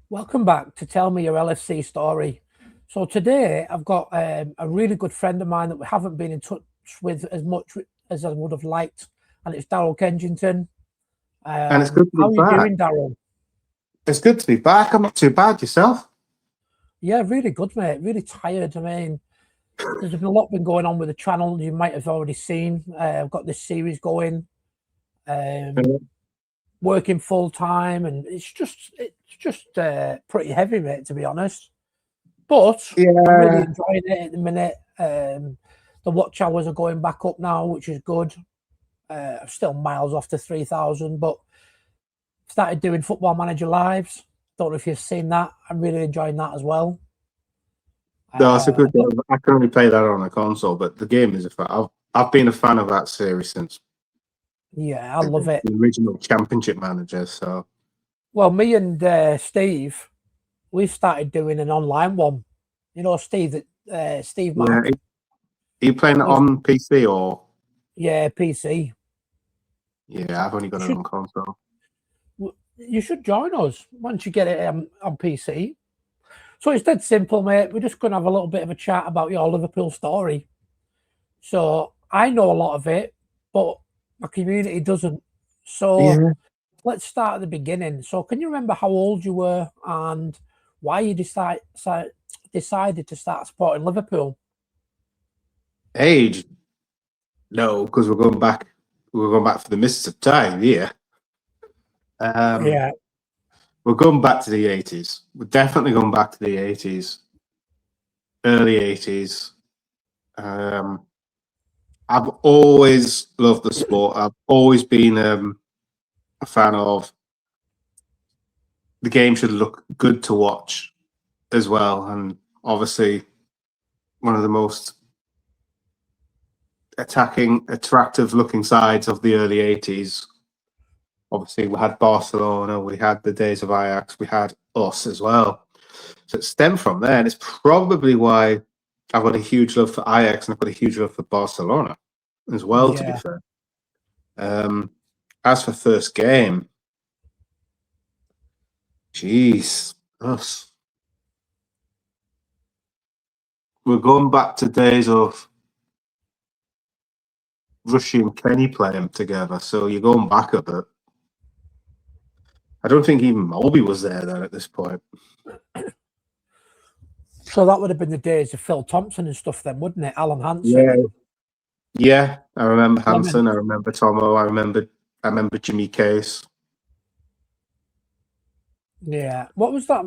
Welcome back to Tell Me Your LFC Story. So today I've got a really good friend of mine that we haven't been in touch with as much as I would have liked, and it's Darrell Kensington. And it's good to be How are you back. doing, Darrell? It's good to be back. I'm not too bad. Yourself? Yeah, really good, mate. Really tired. I mean, there's been a lot been going on with the channel. You might have already seen. I've got this series going, Yeah. working full time, and it's just pretty heavy, mate. To be honest. But I'm really Yeah. enjoying it at the minute. The watch hours are going back up now, which is good. I'm still miles off the 3,000, but started doing Football Manager lives. Don't know if you've seen that. I'm really enjoying that as well. No, it's a good But game. I can only play that on a console, but the game is a fan. I've been a fan of that series since yeah, I love the it. original Championship Manager. So Well, me and Steve, we've started doing an online one. You know, Steve yeah, Mack. are you playing it We've, on PC or? yeah, PC. Yeah, I've only You got it should on console. you should join us once you get it on PC. So it's dead simple, mate. We're just going to have a little bit of a chat about your Liverpool story. So I know a lot of it, but my community doesn't. So Yeah, let's start at the beginning. So can you remember how old you were and why you decided to start supporting Liverpool? age? No, because we're going back. We're going back for the mists of time here. Um, Yeah, we're going back to the 80s. We're definitely going back to the 80s, early 80s. Um, I've always loved the sport. I've always been a fan of the game. Should look good to watch as well, and obviously one of the most attacking, attractive looking sides of the early 80s. Obviously, we had Barcelona, we had the days of Ajax, we had us as well. So it stemmed from there, and it's probably why I've got a huge love for Ajax and I've got a huge love for Barcelona as well, to be yeah. fair. Um, as for first game, jeez, us. We're going back to days of Rushy and Kenny playing together, so you're going back a bit. I don't think even Moby was there then at this point. So that would have been the days of Phil Thompson and stuff then, wouldn't it? Alan Hansen, Yeah, yeah. I remember Clement. Hansen. I remember Tomo. I remember Jimmy Case. Yeah. What was that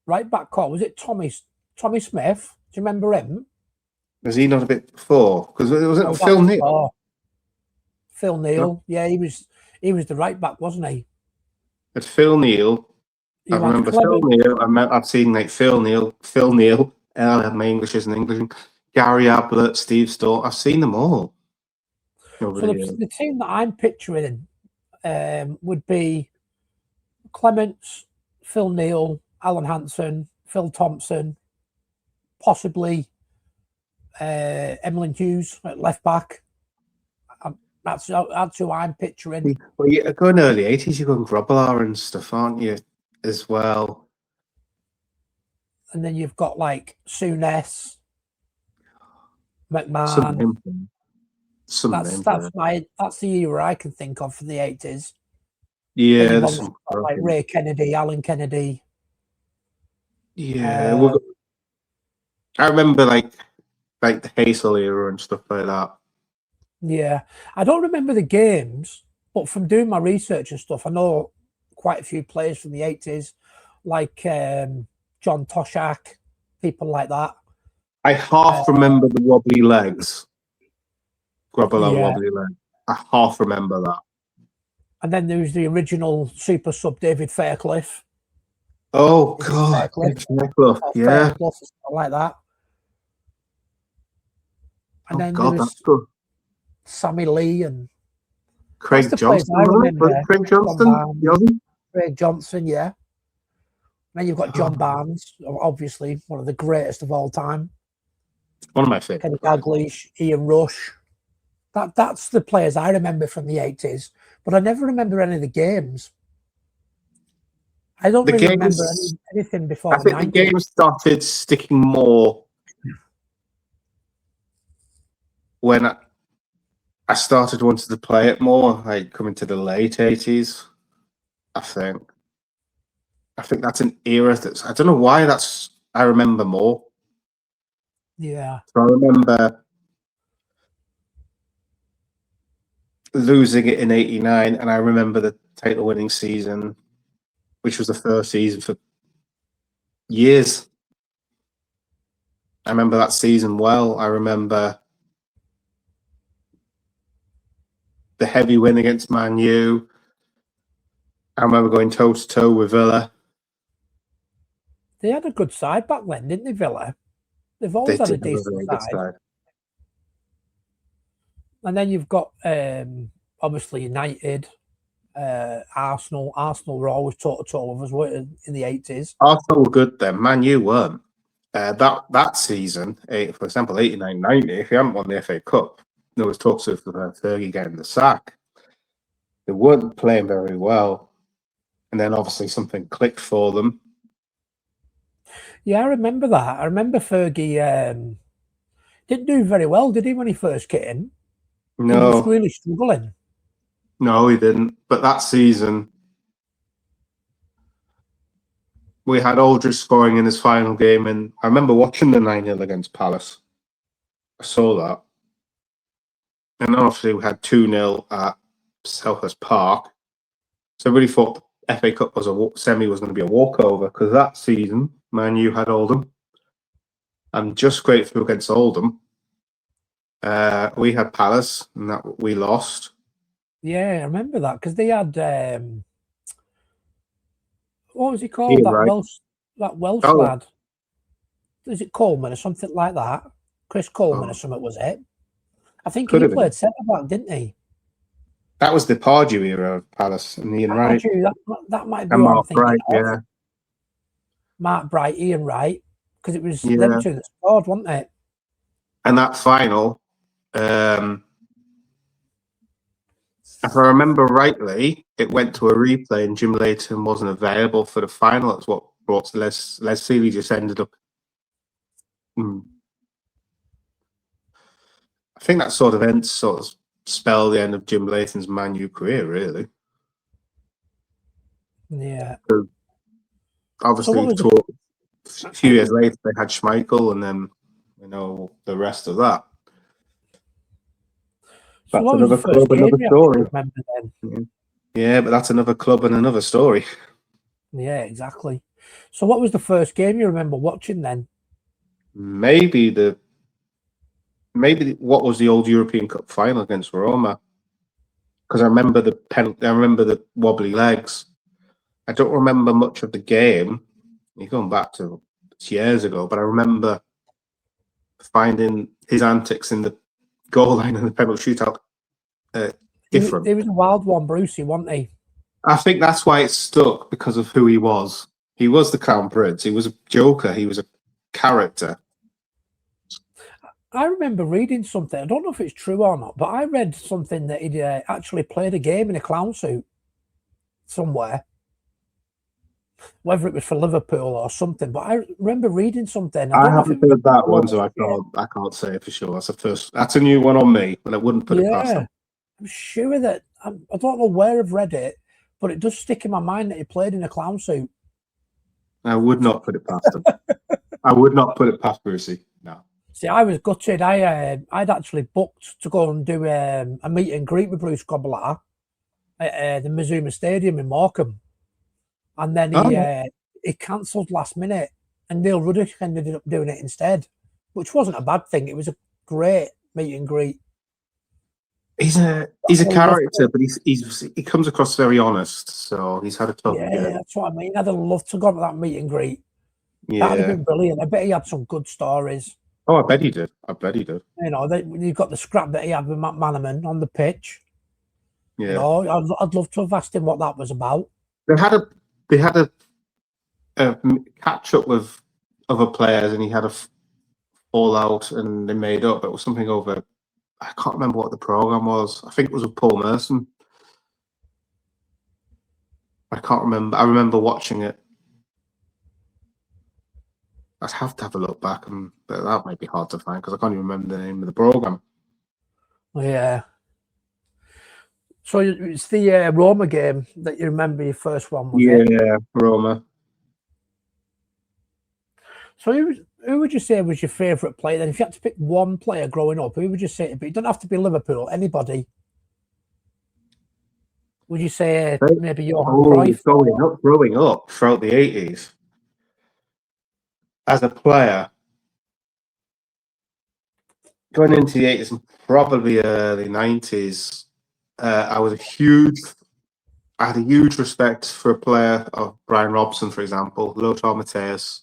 right back called? Was it Tommy Smith? Do you remember him? Was he not a bit before? Because it No, wasn't that Phil was Neal. Phil No, Neal. Yeah, he was the right back, wasn't he? it's Phil Neal. I You had remember Phil Clement. Neal. I've seen like Phil Neal. My English isn't English. Gary Ablett, Steve Storr. I've seen them all over So the the, years. the team that I'm picturing would be Clements, Phil Neal, Alan Hansen, Phil Thompson, possibly Emlyn Hughes at left back. That's who I'm picturing. Well, you're going early 80s, you're going Grobbelaar and stuff, aren't you? As well. And then you've got like Souness, Some McMahon. names. Some That's names that's there. my that's the era I can think of for the 80s. Then Yeah, you've there's obviously some. got like Ray Kennedy, Alan Kennedy. Yeah, Uh, I remember like the Hazel era and stuff like that. yeah, I don't remember the games, but from doing my research and stuff, I know quite a few players from the 80s, like John Toshak, people like that. I Uh, half remember the wobbly legs, Grobbelaar yeah, wobbly leg. I half remember that. and then there was the original super sub David Fairclough. Oh Is it God, Fairclough Nicola. or Yeah. Fairclough or something like that? And Oh then there God, that's was good. Sammy Lee, and that's Craig the players Johnston, I wasn't it? Was remember. it Craig John Johnston? The Barnes, Aussie? Craig Johnson, yeah. Then you've got John Oh, Barnes, obviously one of the greatest of all time. one of my favourite Kenny players. Dalglish, Ian Rush. That's the players I remember from the 80s, but I never remember any of the games. I don't The really remember games, anything before I the think the 90s. game started sticking more when I started wanting to play it more, like coming to the late 80s. I think that's an era that's, I don't know why I remember more. Yeah. So I remember losing it in '89, and I remember the title winning season, which was the first season for years. I remember that season well. I remember the heavy win against Man U. I remember going toe to toe with Villa. They had a good side back then, didn't they, Villa? They've They always had a did have a decent very good side. side. And then you've got obviously United, Arsenal. Arsenal were always toe to toe with us, weren't they, in the 80s. Arsenal were good then. Man U weren't. That season, for example, 89-90, if you hadn't won the FA Cup, there was talks of Fergie getting the sack. They weren't playing very well. And then obviously something clicked for them. Yeah, I remember that. I remember Fergie didn't do very well, did he, when he first came? He was No, really struggling. no, he didn't. But that season, we had Aldridge scoring in his final game. And I remember watching the 9-0 against Palace. I saw that. And then obviously we had 2-0 at Selhurst Park. So I really thought the FA Cup was semi was going to be a walkover, because that season, Man U had Oldham. And just straight through against Oldham, we had Palace, and that we lost. Yeah, I remember that, because they had what was he called? Ian That Wright. Welsh Oh, lad. Is it Coleman or something like that? Chris Coleman or oh, something, was it? I think could he have been. played centre back, didn't he? That was the Pardew era of Palace, and Ian Wright. That might be And what I'm Mark thinking Bright, of. yeah. Mark Bright, Ian Wright, because it was Yeah. them two that scored, wasn't it? And that final, if I remember rightly, it went to a replay and Jim Leighton wasn't available for the final. That's what brought Les Seeley just ended up. I think that sort of spelled the end of Jim Leighton's Man U career, really. Yeah. So obviously, a few years later, they had Schmeichel, and then the rest of that. So That's another club, another story. Remember then? Yeah, but that's another club and another story. Yeah, exactly. So what was the first game you remember watching then? Maybe what was the old European Cup final against Roma? Because I remember the penalty. I remember the wobbly legs. I don't remember much of the game. You're going back to years ago, but I remember finding his antics in the goal line and the penalty shootout different. He was a wild one, Brucey, wasn't he? I think that's why it stuck, because of who he was. He was the Crown Prince. He was a joker. He was a character. I remember reading something. I don't know if it's true or not, but I read something that he'd actually played a game in a clown suit somewhere. Whether it was for Liverpool or something, but I remember reading something. I haven't heard that one, so I can't say for sure. That's a new one on me, and I wouldn't put it past him. I'm sure that I don't know where I've read it, but it does stick in my mind that he played in a clown suit. I would not put it past him. I would not put it past Brucey. No. See, I was gutted. I'd actually booked to go and do a meet and greet with Bruce Grobbelaar at the Mazuma Stadium in Morecambe. And then he cancelled last minute, and Neil Ruddock ended up doing it instead, which wasn't a bad thing. It was a great meet and greet. He's a character, but he comes across very honest. So he's had a tough journey. That's what I mean. I'd have loved to go to that meet and greet. Yeah, that'd have been brilliant. I bet he had some good stories. Oh, I bet he did. You've got the scrap that he had with Matt Manaman on the pitch. Yeah, I'd love to have asked him what that was about. They had a catch up with other players, and he had a fallout, and they made up. It was something over. I can't remember what the program was. I think it was with Paul Merson. I can't remember. I remember watching it. I'd have to have a look back, but that might be hard to find because I can't even remember the name of the program. Yeah. So it's the Roma game that you remember your first one, was it? Yeah, Roma. So who would you say was your favourite player then? If you had to pick one player growing up, who would you say it be? It don't have to be Liverpool, anybody. Would you say maybe Johan Cruyff? Growing up throughout the 80s, as a player, going into the 80s and probably early 90s, I had a huge respect for a player of Brian Robson, for example, Lothar Matthäus,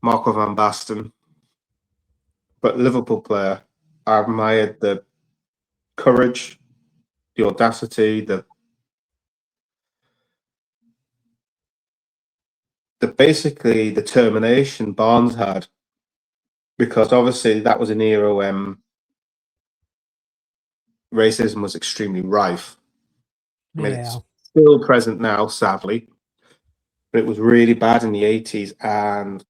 Marco van Basten. But Liverpool player, I admired the courage, the audacity, the basically determination Barnes had, because obviously that was an era when racism was extremely rife. I mean, it's still present now, sadly, but it was really bad in the 80s, and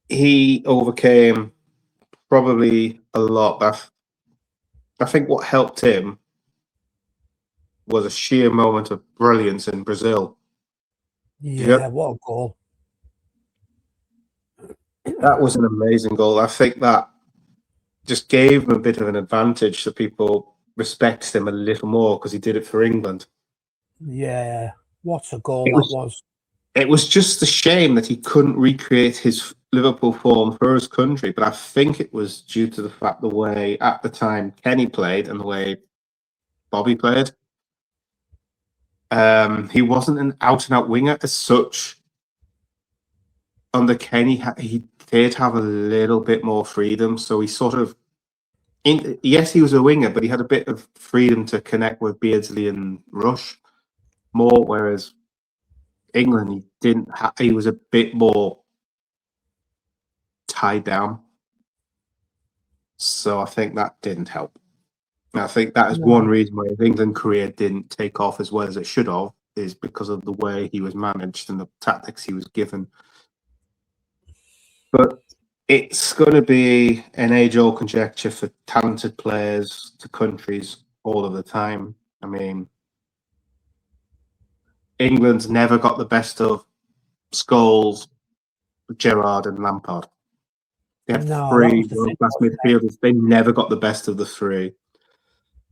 he overcame probably a lot. I think what helped him was a sheer moment of brilliance in Brazil. Yeah, what a goal. That was an amazing goal. I think that just gave him a bit of an advantage, so people respect him a little more because he did it for England. Yeah, what a goal that was. It was just a shame that he couldn't recreate his Liverpool form for his country, but I think it was due to the fact the way at the time Kenny played and the way Bobby played. He wasn't an out-and-out winger as such. Under Kenny, he did have a little bit more freedom, so he sort of, yes, he was a winger, but he had a bit of freedom to connect with Beardsley and Rush more, whereas England, he didn't. He was a bit more tied down, so I think that didn't help. And I think that is one reason why his England career didn't take off as well as it should have, is because of the way he was managed and the tactics he was given. But it's going to be an age-old conjecture for talented players to countries all of the time. I mean, England's never got the best of Scholes, Gerrard, and Lampard. They had three world-class midfielders. They never got the best of the three.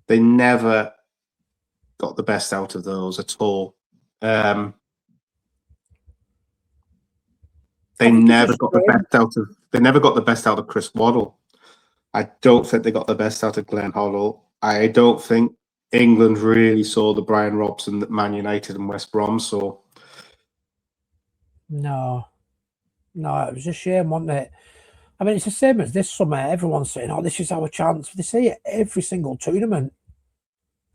They never got the best out of those at all. They never got the best out of. They never got the best out of Chris Waddle. I don't think they got the best out of Glenn Hoddle. I don't think England really saw the Brian Robson that Man United and West Brom saw. No, it was a shame, wasn't it? I mean, it's the same as this summer. Everyone's saying, "Oh, this is our chance." They say it every single tournament.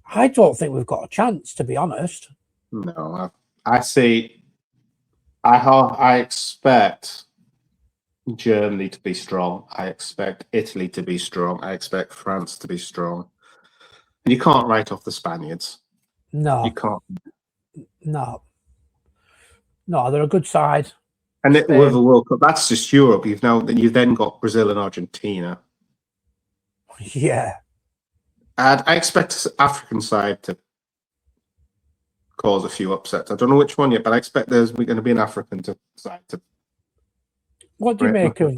I don't think we've got a chance, to be honest. No, I see. I expect Germany to be strong. I expect Italy to be strong. I expect France to be strong. And you can't write off the Spaniards. No, you can't. No, they're a good side. And with the World Cup, that's just Europe. You've then got Brazil and Argentina. Yeah. And I expect the African side to cause a few upsets. I don't know which one yet, but I expect there's going to be an African side to. What do you make of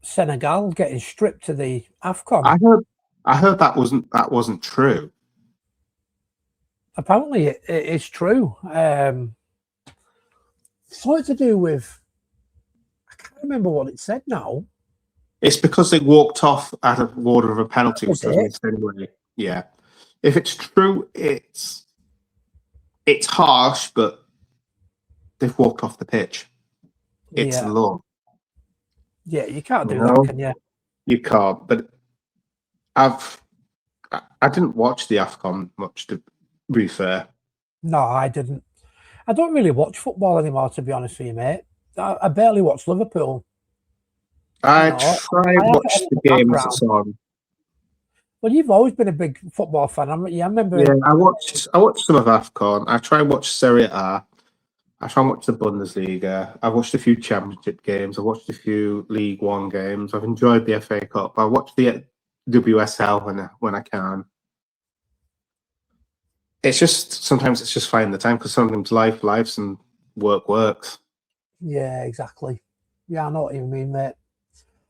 Senegal getting stripped to the AFCON? I heard that wasn't true. Apparently, it is true. Something to do with, I can't remember what it said now. It's because they walked off out of order of a penalty, which was missed anyway. Yeah, if it's true, it's harsh, but they've walked off the pitch. It's the law. Yeah, you can't do that, can you? You can't. But I didn't watch the AFCON much, to be fair. No, I didn't. I don't really watch football anymore, to be honest with you, mate. I barely watch Liverpool. I try and watch the games that's on. Well, you've always been a big football fan, haven't you? I remember. Yeah, I watched some of AFCON. I try and watch Serie A. I try and watch the Bundesliga. I've watched a few Championship games. I've watched a few League One games. I've enjoyed the FA Cup. I watch the WSL when I can. It's just sometimes it's just finding the time because sometimes lives and work works. Yeah, exactly. Yeah, I know what you mean, mate.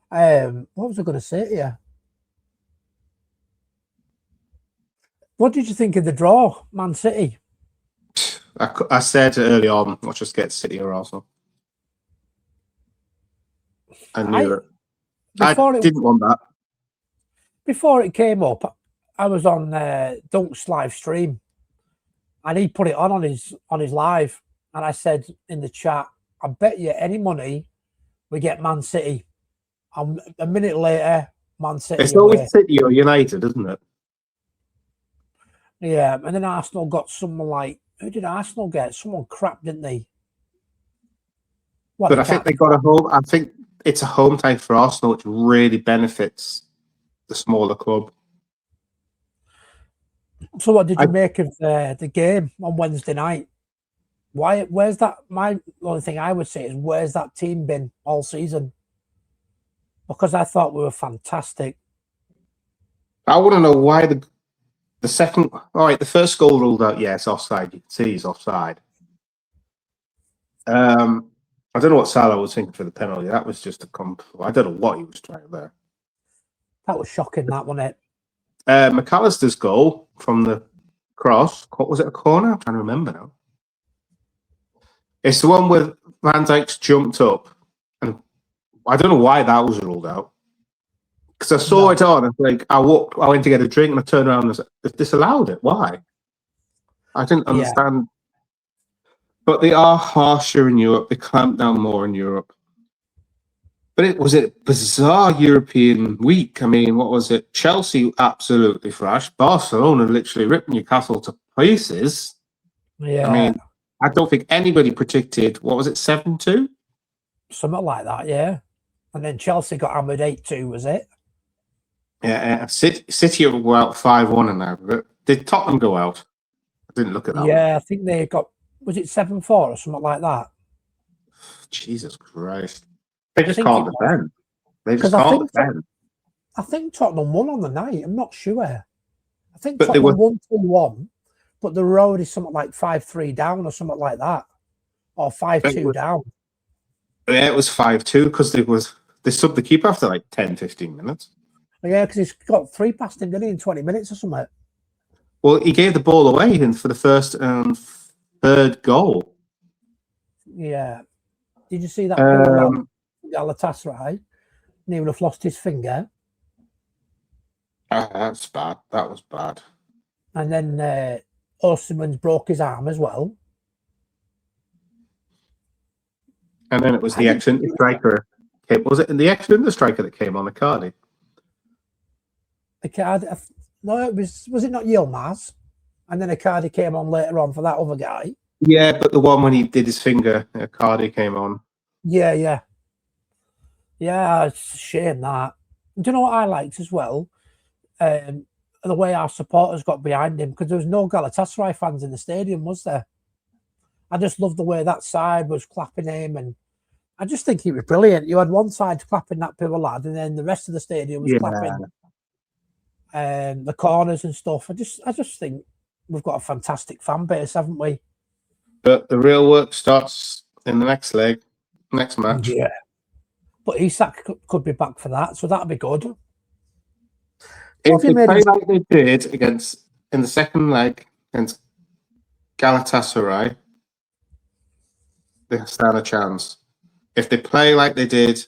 What was I going to say to you? What did you think of the draw, Man City? I said early on, let's just get City or Arsenal. I knew it. I didn't want that. Before it came up, I was on Dunk's live stream, and he put it on his live, and I said in the chat, "I bet you any money we get Man City." And a minute later, Man City. It's always City or United, isn't it? Yeah, and then Arsenal got someone like, who did Arsenal get? Someone crap, didn't they? But I think they got a home. I think it's a home tie for Arsenal, which really benefits the smaller club. So, what did you make of the game on Wednesday night? Where's that? My only thing I would say is, where's that team been all season? Because I thought we were fantastic. I want to know why the second. All right, the first goal ruled out. Yes, offside. You can see he's offside. I don't know what Salah was thinking for the penalty. That was just I don't know what he was trying there. That was shocking, that, wasn't it? McAllister's goal from the cross. What was it? A corner? I'm trying to remember now. It's the one where Van Dijk's jumped up, and I don't know why that was ruled out. Because I saw it on, and like I went to get a drink, and I turned around and disallowed it. Why? I didn't understand. Yeah. But they are harsher in Europe. They clamp down more in Europe. But it was a bizarre European week. I mean, what was it? Chelsea absolutely thrashed. Barcelona literally ripped Newcastle to pieces. Yeah. I mean, I don't think anybody predicted, what was it, 7-2? Something like that, yeah. And then Chelsea got hammered 8-2, was it? Yeah, City will go out 5-1 in that. Did Tottenham go out? I didn't look at that. Yeah, I think they got, was it 7-4 or something like that? Jesus Christ. They just can't defend. They just can't defend. I think Tottenham won on the night. I'm not sure. I think Tottenham won 2-1, but they were already something like 5-3 down or something like that. Or 5-2 down. Yeah, it was 5-2 because they subbed the keeper after like 10, 15 minutes. Yeah, because he's got 3 past him, didn't he, in 20 minutes or something? Well, he gave the ball away for the first and third goal. Yeah. Did you see that goal? Galatasaray, and he would have lost his finger. That's bad. That was bad. And then Osimhen's broke his arm as well. And then it was the ex-Inter striker. Was it the ex-Inter striker that came on Icardi? No, it was it not Yilmaz? And then Icardi came on later on for that other guy. Yeah, but the one when he did his finger, Icardi came on. Yeah. Yeah, it's a shame that. Do you know what I liked as well? The way our supporters got behind him, because there was no Galatasaray fans in the stadium, was there? I just loved the way that side was clapping him, and I just think he was brilliant. You had one side clapping that poor lad, and then the rest of the stadium was clapping the corners and stuff. I just think we've got a fantastic fan base, haven't we? But the real work starts in the next match. Yeah. But Isak could be back for that, so that'd be good. If they play like they did in the second leg against Galatasaray, they stand a chance. If they play like they did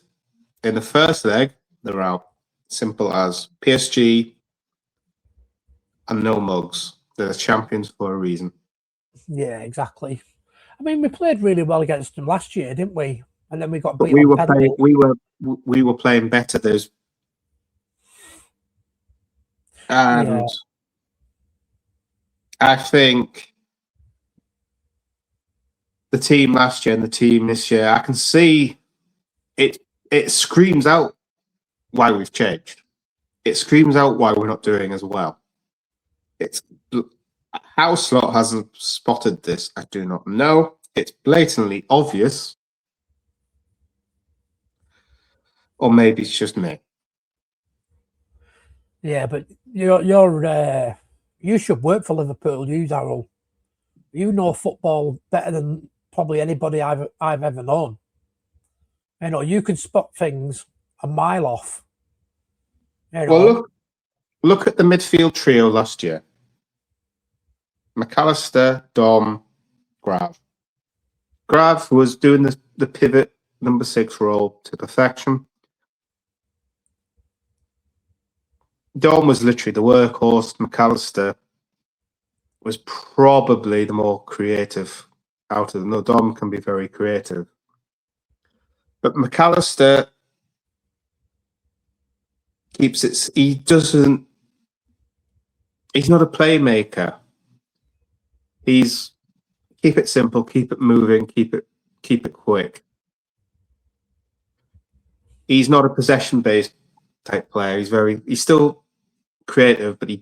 in the first leg, they're out. Simple as. PSG and no mugs. They're the champions for a reason. Yeah, exactly. I mean, we played really well against them last year, didn't we? And then we got beat. We were playing better. And I think the team last year and the team this year, I can see it screams out why we've changed. it screams out why we're not doing as well. It's how Slot hasn't spotted this, I do not know. It's blatantly obvious. Or maybe it's just me. Yeah, but you should work for Liverpool, you, Darrell. You know football better than probably anybody I've ever known. You know, you can spot things a mile off. You know. Well, look at the midfield trio last year. McAllister, Dom, Grav. Grav was doing the pivot number 6 role to perfection. Dom was literally the workhorse. McAllister was probably the more creative out of them. No, Dom can be very creative. But McAllister keeps it. He's not a playmaker. He's keep it simple, keep it moving, keep it quick. He's not a possession-based type player. He's still creative, but he's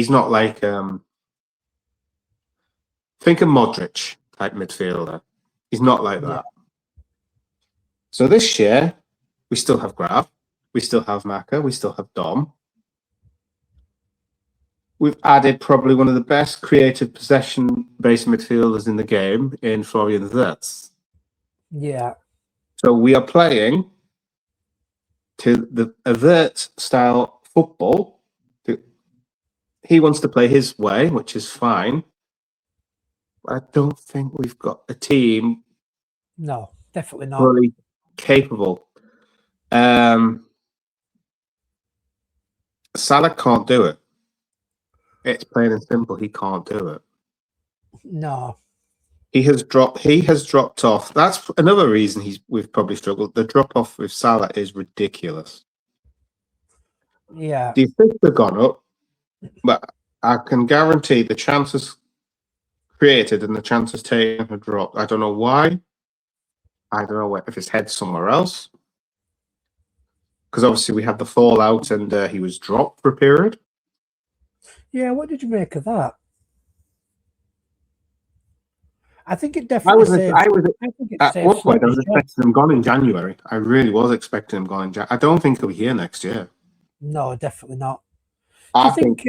not like think of Modric type midfielder. He's not like that. Yeah. So this year, we still have Grav, we still have Maka, we still have Dom. We've added probably one of the best creative possession-based midfielders in the game in Florian Wirtz. Yeah. So we are playing to the Wirtz style football. He wants to play his way, which is fine. I don't think we've got a team. No, definitely not. Fully capable. Salah can't do it. It's plain and simple. He can't do it. No. He has dropped off. That's another reason we've probably struggled. The drop off with Salah is ridiculous. Yeah. The assists have gone up, but I can guarantee the chances created and the chances taken have dropped. I don't know why. I don't know if his head's somewhere else. Because obviously we had the fallout and he was dropped for a period. Yeah, what did you make of that? I think it definitely I was expecting him gone in January. I really was expecting him gone in January. I don't think he'll be here next year. No, definitely not. I think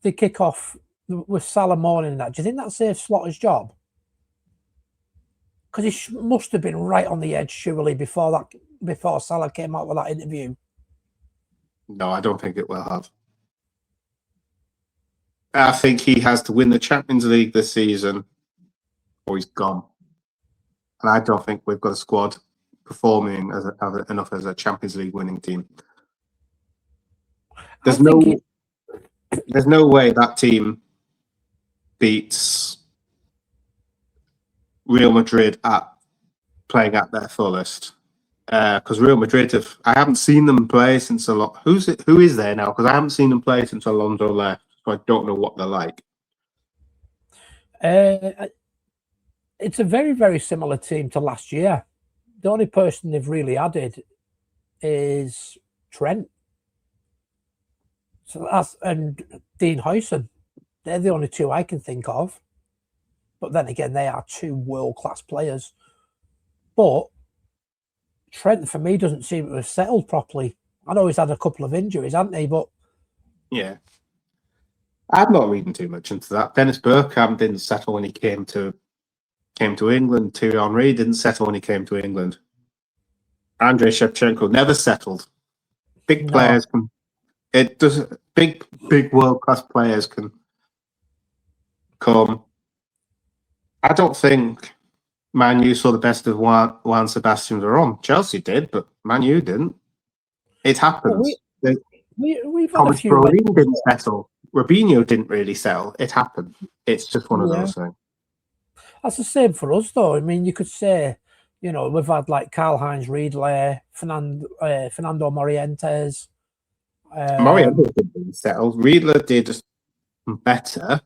the kick-off with Salah morning, do you think that saved Slotter's job? Because he must have been right on the edge, surely, before Salah came out with that interview. No, I don't think it will have. I think he has to win the Champions League this season or he's gone. And I don't think we've got a squad performing enough as a Champions League winning team. There's no way that team beats Real Madrid at playing at their fullest. Because Real Madrid I haven't seen them play since a lot. Who is there now? Because I haven't seen them play since Alonso left, so I don't know what they're like. It's a very, very similar team to last year. The only person they've really added is Trent. So and Dean Huyson. They're the only two I can think of. But then again, they are two world-class players. But Trent, for me, doesn't seem to have settled properly. I know he's had a couple of injuries, hasn't he? But yeah, I'm not reading too much into that. Dennis Bergkamp didn't settle when he came to England. Thierry Henry didn't settle when he came to England. Andrei Shevchenko never settled. Big players can. It does. Big world-class players can come. I don't think Man U saw the best of Juan Sebastian Veron. Chelsea did, but Man U didn't. It happens. We've had a few. Robinho didn't settle. Robinho didn't really settle. It happened. It's just one of those things. That's the same for us, though. I mean, you could say, we've had like Karl-Heinz Riedle, Fernando Morientes. Morientes didn't really settle. Riedle did better.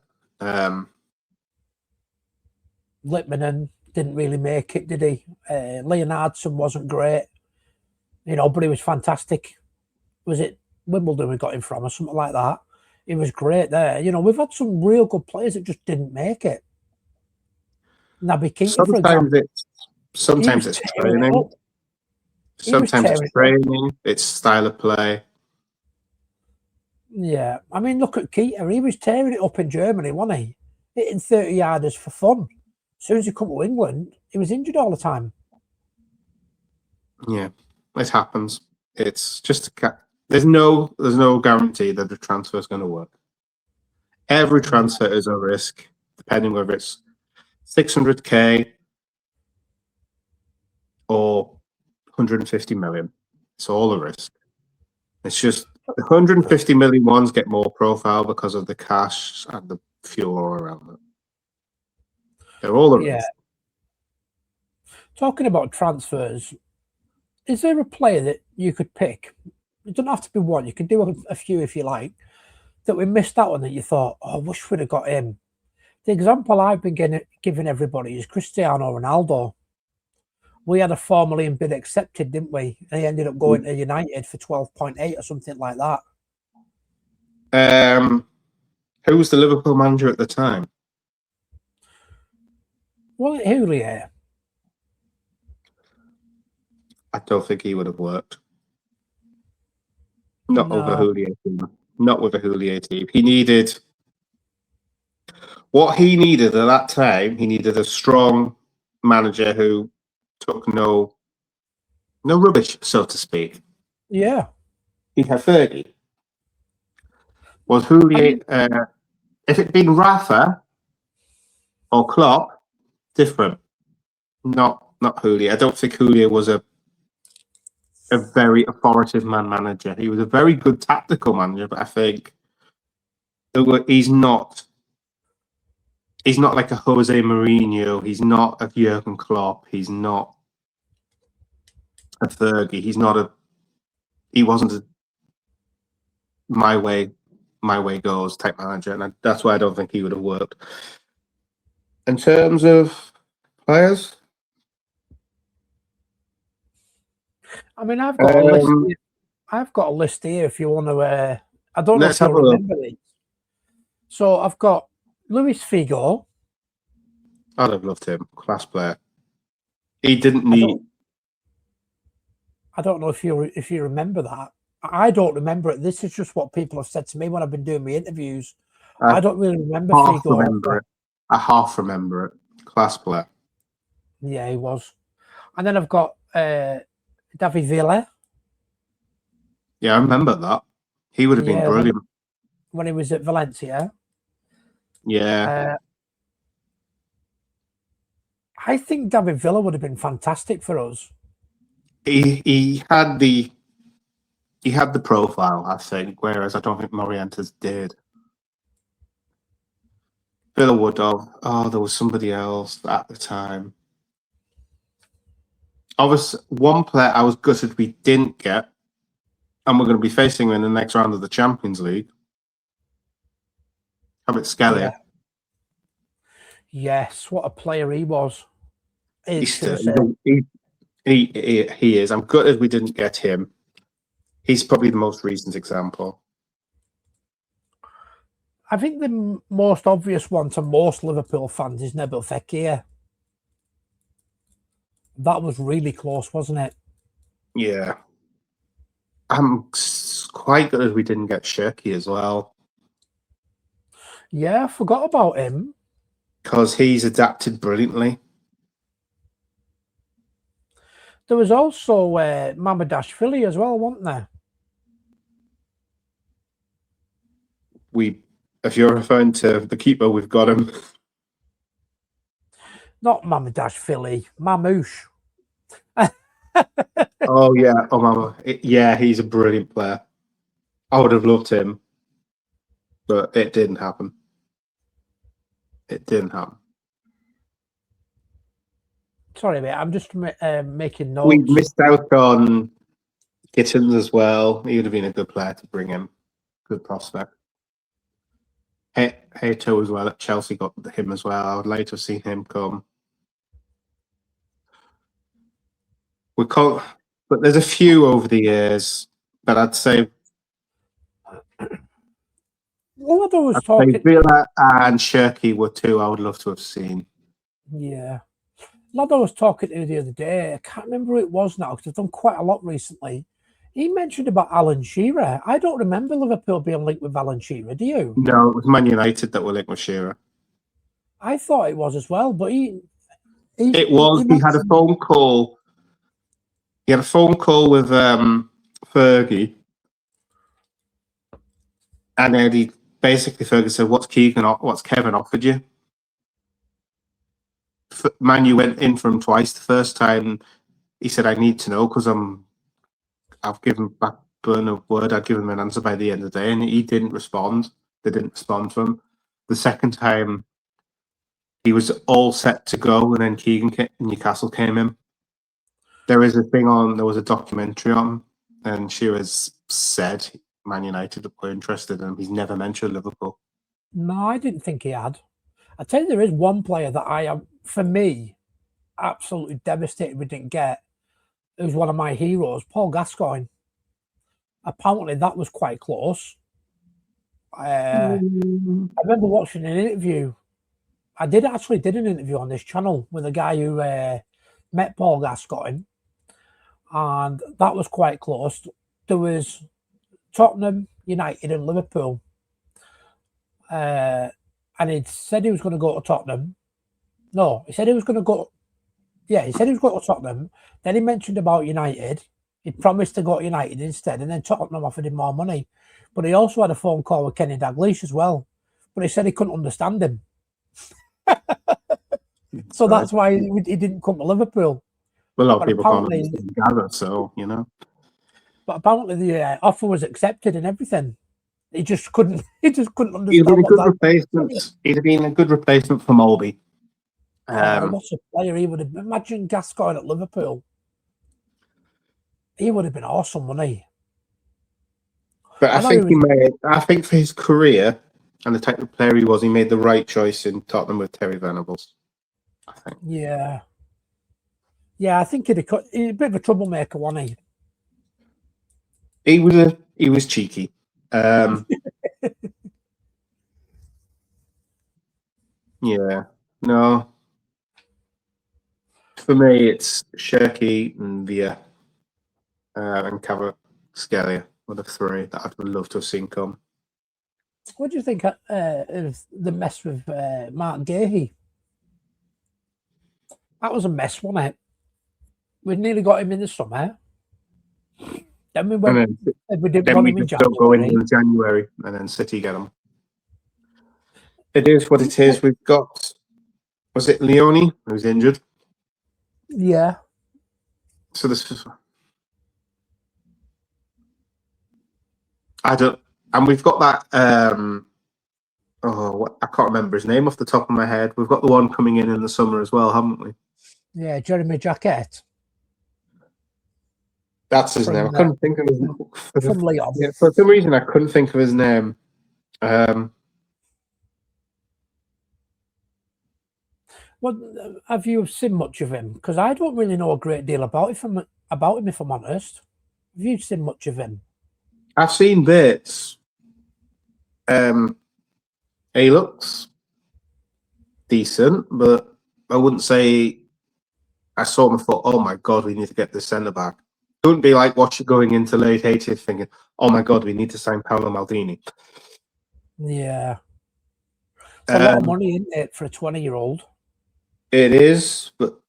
Lippmann didn't really make it, did he? Leonardson wasn't great, but he was fantastic Was it Wimbledon we got him from or something like that? He was great there. You know, we've had some real good players that just didn't make it. Naby Keita, for example. Sometimes it's training. Sometimes it's training. It's style of play. Yeah, I mean, look at Keita. He was tearing it up in Germany, wasn't he? Hitting 30-yarders for fun. As soon as he come to England, he was injured all the time. Yeah, it happens. It's just there's no guarantee that the transfer is going to work. Every transfer is a risk, depending whether it's 600k or 150 million. It's all a risk. It's just the 150 million ones get more profile because of the cash and the fuel all around it. They're all a risk. Talking about transfers, is there a player that you could pick? It doesn't have to be one. You can do a few if you like. That we missed out on that you thought, oh, I wish we'd have got him. The example I've been giving everybody is Cristiano Ronaldo. We had a formally bid accepted, didn't we? And he ended up going to United for 12.8 or something like that. Who was the Liverpool manager at the time? Well, Julia. I don't think he would have worked. Not with a Julia team. Not with a Julia team. What he needed at that time, he needed a strong manager who took no rubbish, so to speak. Yeah. He had Fergie. Was Julia, if it'd been Rafa or Klopp, different. Not Julia. I don't think Julia was a very authoritative manager. He was a very good tactical manager, but I think he's not like a Jose Mourinho. He's not a Jurgen Klopp. He's not a Fergie. He wasn't a my way goes type manager, and that's why I don't think he would have worked. In terms of players, I mean, I've got a list. I've got a list here. If you want to, I don't know if you remember these. So I've got Luis Figo. I'd have loved him. Class player. He didn't need. I don't know if you remember that. I don't remember it. This is just what people have said to me when I've been doing my interviews. I don't really remember Figo. I half remember it. Class player. Yeah, he was. And then I've got David Villa. Yeah, I remember that. He would have been brilliant. When he was at Valencia. Yeah. I think David Villa would have been fantastic for us. He had the profile, I think, whereas I don't think Morientes did. Villa would have. Oh, there was somebody else at the time. Obviously, one player I was gutted we didn't get, and we're going to be facing him in the next round of the Champions League. How about Skelly? Yeah. Yes, what a player he was. He is. I'm gutted we didn't get him. He's probably the most recent example. I think the most obvious one to most Liverpool fans is Nabil Fekir. That was really close, wasn't it? Yeah. I'm quite gutted we didn't get Shirky as well. Yeah, I forgot about him. Because he's adapted brilliantly. There was also Mamadashvili as well, wasn't there? If you're referring to the keeper, we've got him. Not Mamadashvili, Mamouche. Oh, yeah. Oh, Mama. Yeah, he's a brilliant player. I would have loved him, but it didn't happen. It didn't happen. Sorry, mate. I'm just making notes. We missed out on Gittins as well. He would have been a good player to bring in. Good prospect. Hato as well at Chelsea got him as well. I would like to have seen him come. But there's a few over the years, but I'd say Lado was I'd say talking. Villa and Shirky were two I would love to have seen. Yeah. Lado was talking to me the other day. I can't remember who it was now because I've done quite a lot recently. He mentioned about Alan Shearer. I don't remember Liverpool being linked with Alan Shearer, do you? No, it was Man United that were linked with Shearer. I thought it was as well, but he He had a phone call. He had a phone call with Fergie, and then he basically Fergie said, "What's Kevin offered you?" Manu went in for him twice. The first time, he said, "I need to know because I've given Blackburn a word. I'd give him an answer by the end of the day," and he didn't respond. They didn't respond to him. The second time, he was all set to go, and then Newcastle came in. There was a documentary on, and Shearer's said Man United were interested in him. He's never mentioned Liverpool. No, I didn't think he had. I tell you, there is one player that I am, for me, absolutely devastated we didn't get. It was one of my heroes, Paul Gascoigne. Apparently, that was quite close. I remember watching an interview. I did an interview on this channel with a guy who met Paul Gascoigne, and that was quite close. There was Tottenham, United, and Liverpool. And he said he was going to go to Tottenham. No, he said he was going to go. Yeah, he said he was going to Tottenham. Then he mentioned about United. He promised to go to United instead, and then Tottenham offered him more money. But he also had a phone call with Kenny Dalglish as well. But he said he couldn't understand him. So that's why he didn't come to Liverpool. Well, a lot of people can't understand Gather, so, you know. But apparently the offer was accepted and everything. He just couldn't understand. He'd have been a good replacement. He'd have been a good replacement for Molby. What a player he would have. Imagine Gascoigne at Liverpool. He would have been awesome, wouldn't he? But I think for his career and the type of player he was, he made the right choice in Tottenham with Terry Venables. I think. Yeah. Yeah, I think he's a bit of a troublemaker, wasn't he? He was cheeky. Yeah. No. For me, it's Shirky and Villa and Kvaratskhelia were the three that I'd love to have seen come. What do you think of the mess with Martin Gahey? That was a mess, wasn't it? We nearly got him in the summer. Then we didn't want him in January. Go in January, and then City get him. It is what it is. We've got, was it Leone who's injured? Yeah. So this, and we've got that. I can't remember his name off the top of my head. We've got the one coming in the summer as well, haven't we? Yeah, Jeremy Jacquet. That's his name. I couldn't think of his name. From Leon. Yeah, for some reason, I couldn't think of his name. Well, have you seen much of him? Because I don't really know a great deal about him, if I'm honest. Have you seen much of him? I've seen bits. He looks decent, but I wouldn't say I saw him and thought, oh my God, we need to get this centre back. It wouldn't be like going into late 80s thinking, oh my God, we need to sign Paolo Maldini. Yeah. It's a lot of money, isn't it, for a 20-year-old? It is, but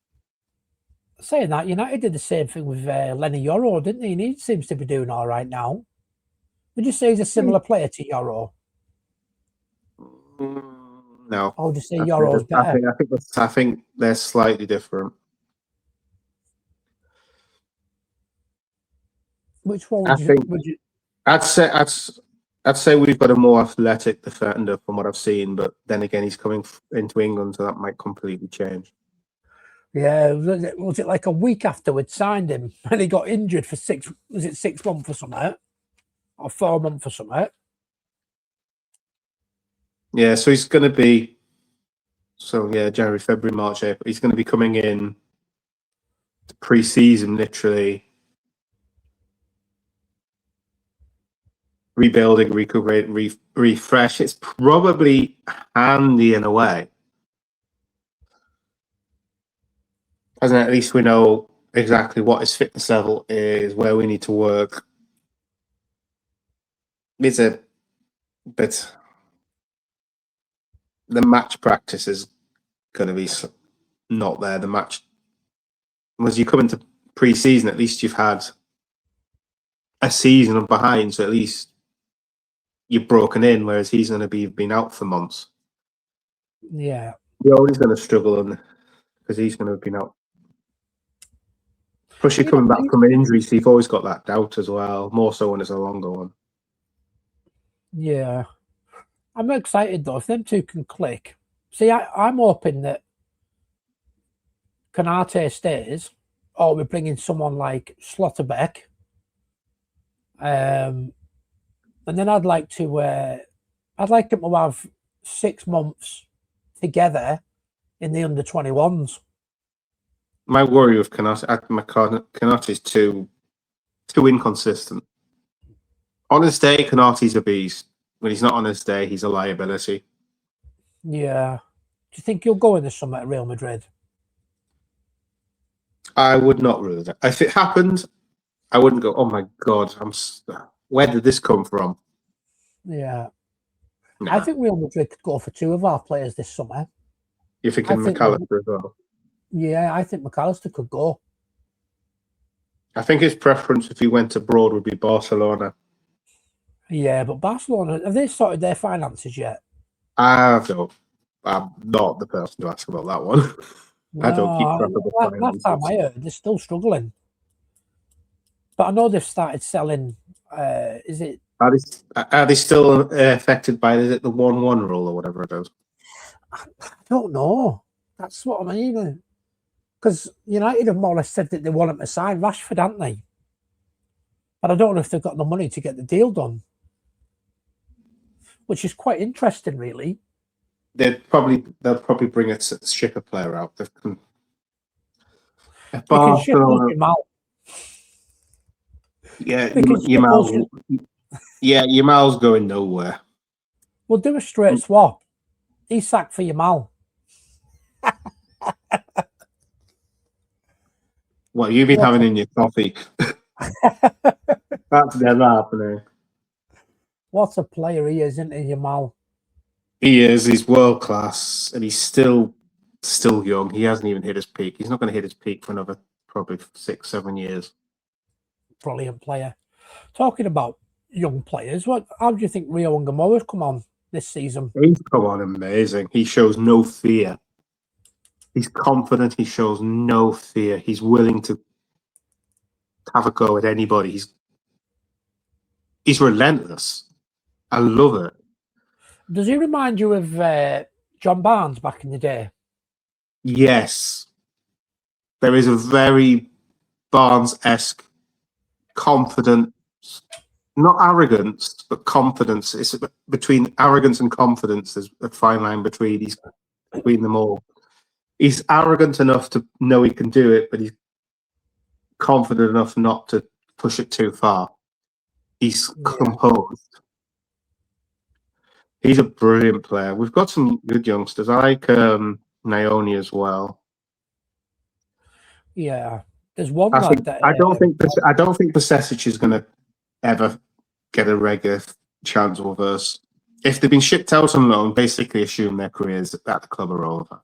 saying that, United did the same thing with Lenny Yoro, didn't he? And he seems to be doing all right now. Would you say he's a similar player to Yoro? No. Or would you say Yoro's better? I think they're slightly different. Which one would you? I'd say we've got a more athletic defender from what I've seen, but then again, he's coming into England, so that might completely change. Yeah, was it like a week after we'd signed him and he got injured for 6 months or something? Or 4 months or something? Yeah, so he's going to be, January, February, March, April. He's going to be coming in pre-season, literally. rebuilding, recuperating, refresh. It's probably handy in a way. As in, at least we know exactly what his fitness level is, where we need to work. It's a bit. The match practice is going to be not there. The match, as you come into pre-season, at least you've had a season of behind, so at least you've broken in. Whereas he's going to be been out for months. Yeah, You're always going to struggle, because he's going to have been out. Plus, you're coming back from an injury, so you've always got that doubt as well. More so when it's a longer one. yeah. I'm excited though. If them two can click, see, I'm hoping that Canate stays, or we're bringing someone like Slotterbeck. And then I'd like them to have 6 months together in the under-21s. My worry with Canate is too inconsistent. On his day, Canate's a beast. When he's not on his day, he's a liability. Yeah. Do you think he'll go in the summer at Real Madrid? I would not rule that. If it happened, I wouldn't go, oh my God, where did this come from? Yeah. Nah. I think Real Madrid could go for 2 of our players this summer. You're thinking McAllister as well? Yeah, I think McAllister could go. I think his preference if he went abroad would be Barcelona. Yeah, but Barcelona, have they sorted their finances yet? I'm not the person to ask about that one. I don't keep track of the finances. Last time I heard, they're still struggling. But I know they've started selling. Is it? Are they still affected by the 1-1 rule or whatever it is? I don't know. That's what I mean. Because United have more or less said that they want him to sign Rashford, haven't they? But I don't know if they've got the money to get the deal done, which is quite interesting, really. They'll probably bring a ship a player out. They can ship Yamal. Yeah, Yamal. Yeah, Yamal's going nowhere. We'll do a straight swap. Isak for Yamal. What you've been having in your coffee? That's never happening. What a player he is, isn't he, Yamal? He is. He's world class, and he's still young. He hasn't even hit his peak. He's not going to hit his peak for another probably 6-7 years. Brilliant player. Talking about young players, how do you think Rio and Gamora's come on this season? He's come on amazing. He shows no fear. He's confident. He shows no fear. He's willing to have a go at anybody. He's relentless. I love it. Does he remind you of John Barnes back in the day? Yes. There is a very Barnes-esque confidence, not arrogance, but confidence. It's between arrogance and confidence. There's a fine line between them all. He's arrogant enough to know he can do it, but he's confident enough not to push it too far. He's composed. He's a brilliant player. We've got some good youngsters. I like Naoni as well. Yeah, there's one like that. I don't think Pasesic is going to ever get a regular chance with us. If they've been shipped out on loan, basically assume their careers at the club are over.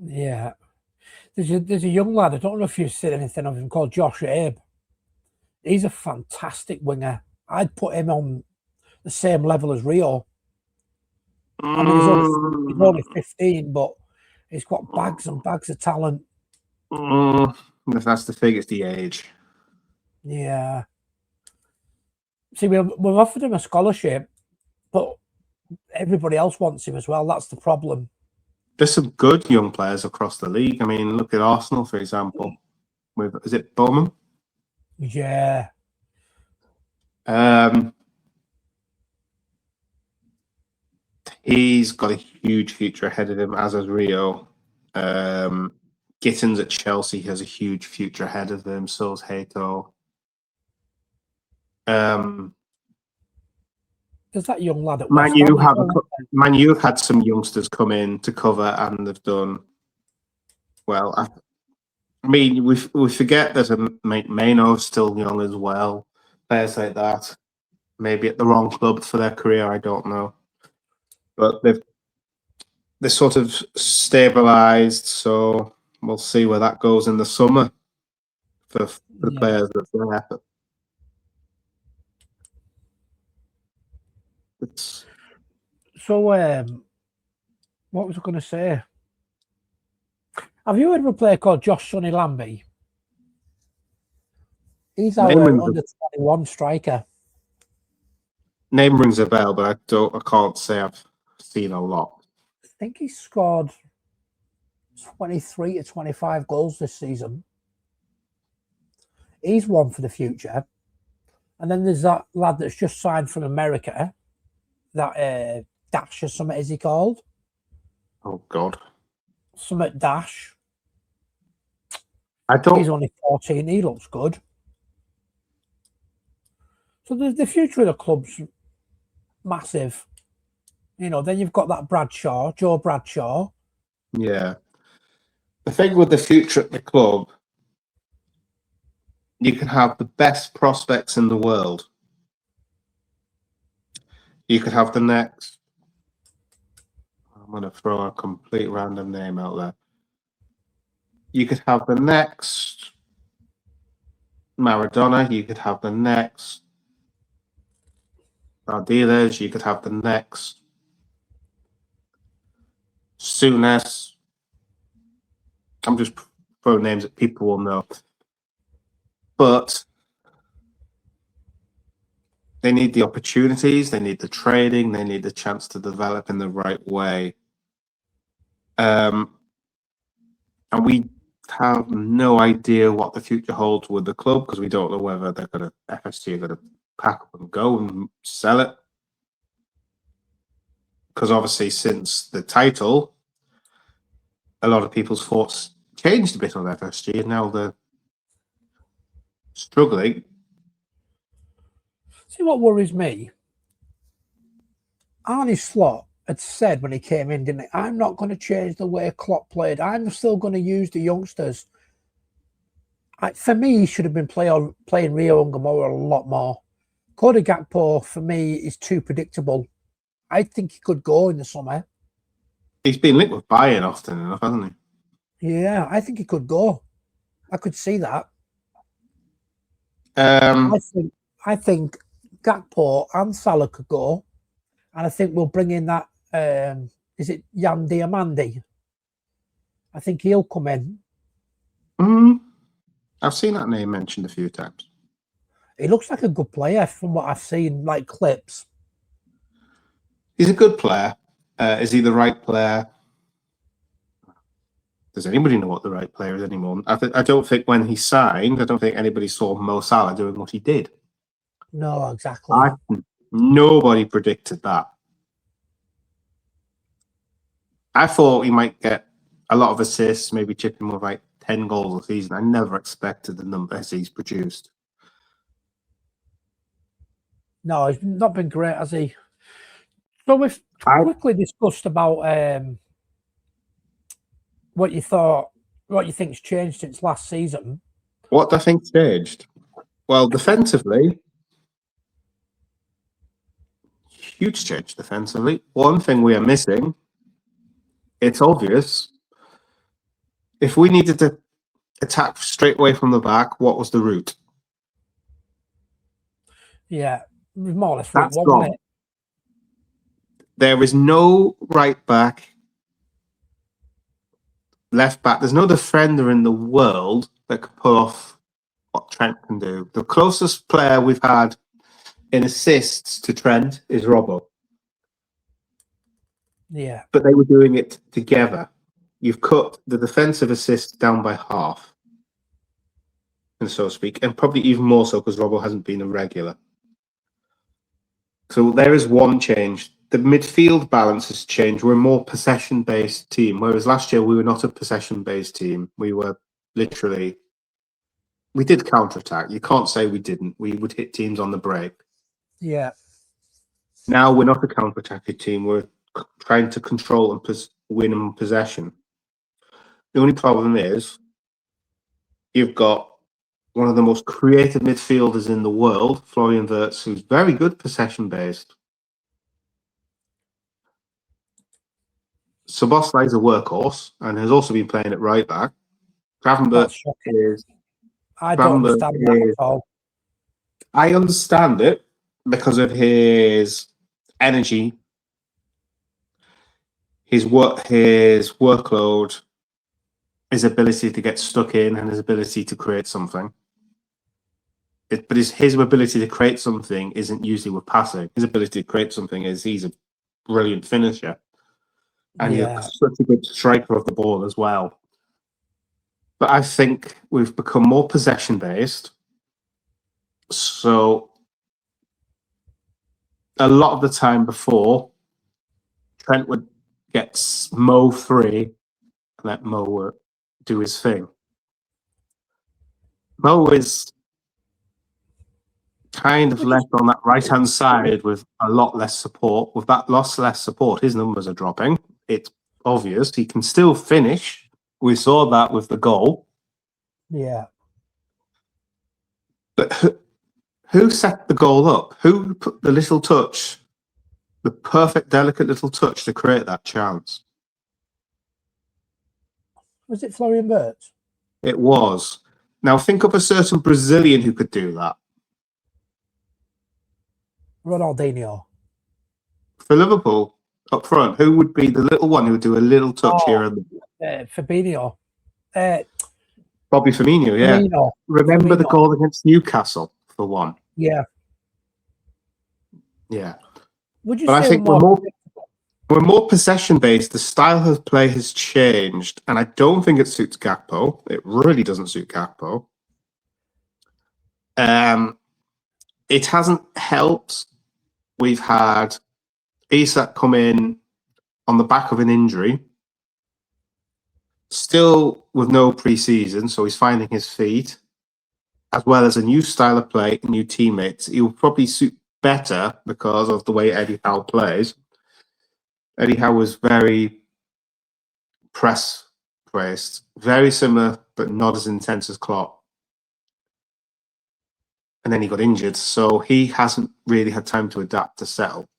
Yeah, there's a young lad. I don't know if you've seen anything of him called Josh Abe. He's a fantastic winger. I'd put him on the same level as Rio. I mean, he's only 15, but he's got bags and bags of talent. That's the thing, it's the age. Yeah. See, we've offered him a scholarship, but everybody else wants him as well. That's the problem. There's some good young players across the league. I mean, look at Arsenal, for example. Is it Bowman? Yeah. He's got a huge future ahead of him, as has Rio. Gittins at Chelsea has a huge future ahead of him. So's Hato. There's that young lad at Man West U Ham. have Man U have had some youngsters come in to cover, and they've done well. I mean, we forget there's a Maino still young as well. Players like that, maybe at the wrong club for their career. I don't know, but they're sort of stabilised. So we'll see where that goes in the summer for the players that's there. So, what was I going to say? Have you heard of a player called Josh Sonny Lambie? He's our under 21 striker. Name rings a bell, but I can't say I've seen a lot. I think he scored 23 to 25 goals this season. He's one for the future. And then there's that lad that's just signed from America, that Dash or something, is he called? Oh, God. Summit Dash. He's only 14. He looks good. So the future of the club's massive. You know, then you've got that Joe Bradshaw. Yeah. The thing with the future at the club, you can have the best prospects in the world. You could have the next. I'm going to throw a complete random name out there. You could have the next Maradona. You could have the next Ardiles. You could have the next Souness. I'm just throwing names that people will know. But they need the opportunities, they need the training, they need the chance to develop in the right way. And we have no idea what the future holds with the club because we don't know whether FSG are going to pack up and go and sell it. Because obviously, since the title, a lot of people's thoughts changed a bit on FSG, and now they're struggling. See what worries me? Arne Slot had said when he came in, didn't he? I'm not going to change the way Klopp played. I'm still going to use the youngsters. For me, he should have been playing Rio Ngamora a lot more. Cody Gakpo, for me, is too predictable. I think he could go in the summer. He's been linked with Bayern often enough, hasn't he? Yeah, I think he could go. I could see that. I think Gakpo and Salah could go. And I think we'll bring in that, is it Yan Diamandi? I think he'll come in. I've seen that name mentioned a few times. He looks like a good player from what I've seen, like clips. He's a good player. Is he the right player? Does anybody know what the right player is anymore? I don't think when he signed, I don't think anybody saw Mo Salah doing what he did. No, exactly. Nobody predicted that. I thought he might get a lot of assists, maybe chipping with like 10 goals a season. I never expected the numbers he's produced. No, he's not been great, has he? So we've quickly discussed about what you think's changed since last season. What do I think changed? Well, defensively, huge change defensively. One thing we are missing, it's obvious. If we needed to attack straight away from the back, what was the route? Yeah, more or less. That's gone. There is no right back, left back. There's no defender in the world that could pull off what Trent can do. The closest player we've had in assists to Trent is Robbo. Yeah. But they were doing it together. You've cut the defensive assists down by half, and so to speak, and probably even more so because Robbo hasn't been a regular. So there is one change. The midfield balance has changed. We're a more possession-based team, whereas last year we were not a possession-based team. We were literally... We did counter-attack. You can't say we didn't. We would hit teams on the break. Yeah. Now we're not a counter-attacking team. We're trying to control and win in possession. The only problem is you've got one of the most creative midfielders in the world, Florian Wirtz, who's very good possession-based. Szoboszlai is a workhorse and has also been playing at right back. Gravenberch is... I don't understand that at all. I understand it because of his energy, his workload, his ability to get stuck in, and his ability to create something. But his ability to create something isn't usually with passing. His ability to create something is he's a brilliant finisher. And he's such a good striker of the ball as well. But I think we've become more possession-based. So a lot of the time before, Trent would get Mo free and let Mo do his thing. Mo is kind of left on that right-hand side with a lot less support. With that less support, his numbers are dropping. It's obvious. He can still finish. We saw that with the goal. Yeah. But who set the goal up? Who put the little touch, the perfect, delicate little touch to create that chance? Was it Florian Wirtz? It was. Now think of a certain Brazilian who could do that. Ronaldinho. For Liverpool, up front, who would be the little one who would do a little touch here and there? Fabinho. Bobby Firmino, yeah. Remember the goal against Newcastle for one? Yeah. Yeah. Would you but say I think we're more possession-based. The style of play has changed, and I don't think it suits Gakpo. It really doesn't suit Gakpo. It hasn't helped. We've had Isak come in on the back of an injury, still with no pre-season, so he's finding his feet, as well as a new style of play, new teammates. He will probably suit better because of the way Eddie Howe plays. Eddie Howe was very press-based, very similar, but not as intense as Klopp. And then he got injured, so he hasn't really had time to adapt to settle.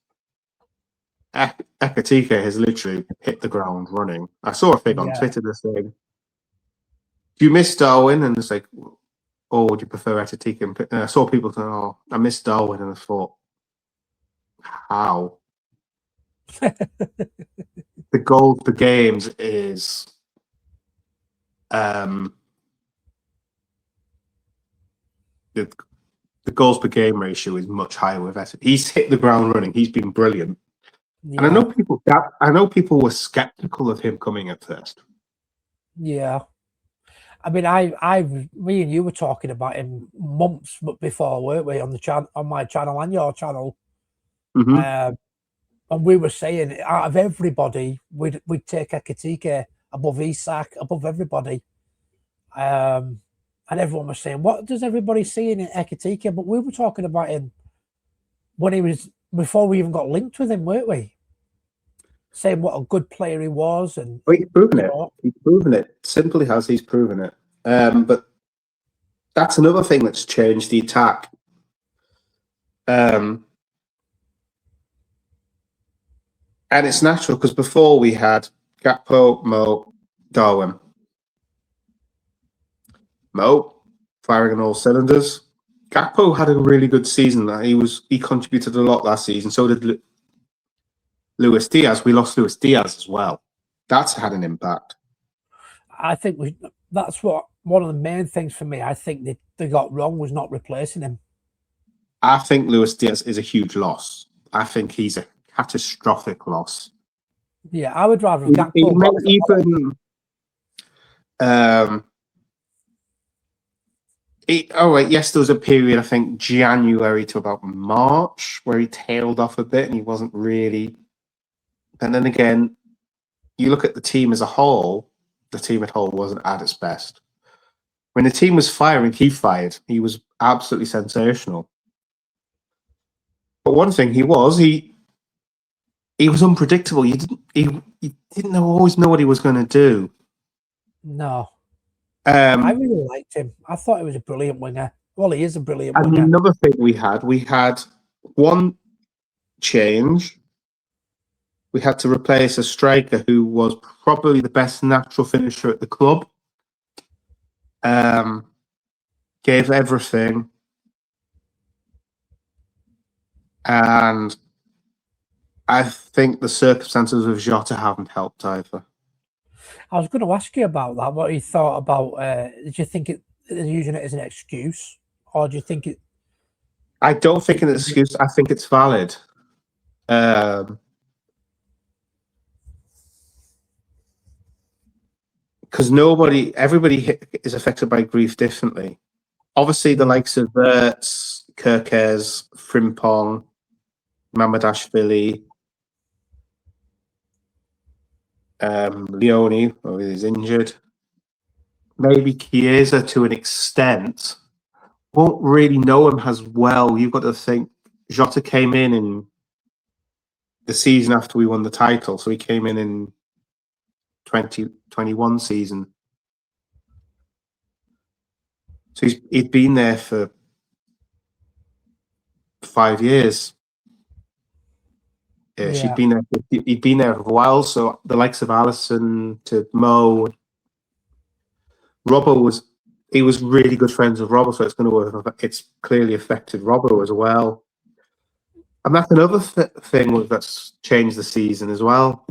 Ekatike has literally hit the ground running. I saw a thing on Twitter this thing. Do you miss Darwin? And it's like, or would you prefer Ekatike? And I saw people saying, oh, I miss Darwin. And I thought, how? The goal per games is the goals per game ratio is much higher with Ekatike. He's hit the ground running. He's been brilliant. Yeah. And I know people were skeptical of him coming at first. Yeah. I mean, me and you were talking about him months before, weren't we, on the on my channel and your channel? Mm-hmm. And we were saying, out of everybody, we'd take Ekatike above Isak, above everybody. And everyone was saying, what does everybody see in Ekatike? But we were talking about him when he was, before we even got linked with him, weren't we? Saying what a good player he was. And well, he's proven it. He's proven it. Simply has. He's proven it. But that's another thing that's changed the attack. And it's natural because before we had Gakpo, Mo, Darwin. Mo firing on all cylinders. Gakpo had a really good season. He contributed a lot last season. So did Luis Diaz. We lost Luis Diaz as well. That's had an impact. I think that's what one of the main things for me. I think they got wrong was not replacing him. I think Luis Diaz is a huge loss. I think he's a catastrophic loss. Yeah, I would rather have Gakpo. Yes, there was a period, I think January to about March, where he tailed off a bit and he wasn't really. And then again, you look at the team as a whole, the team at whole wasn't at its best. When the team was firing, he fired. He was absolutely sensational. But one thing he he was unpredictable. You didn't always know what he was going to do. No. I Um, really liked him. I thought he was a brilliant winger. Well, he is a brilliant and winger. another thing we had one change. We had to replace a striker who was probably the best natural finisher at the club. Gave everything. And I think the circumstances of Jota haven't helped either. I was going to ask you about that. What you thought about? Did you think they're using it as an excuse, or do you think it? I don't think it's an excuse. I think it's valid. Because everybody is affected by grief differently. Obviously, the likes of Verts, Kirkes, Frimpong, Mamadashvili, Leone, who is injured. Maybe Chiesa to an extent. Won't really know him as well. You've got to think Jota came in the season after we won the title, so he came in 2021 season. So he'd been there for 5 years. Yeah, he'd been there for a while. So the likes of Alisson to Mo, Robbo was really good friends with Robbo, so it's clearly affected Robbo as well. And that's another thing that's changed the season as well.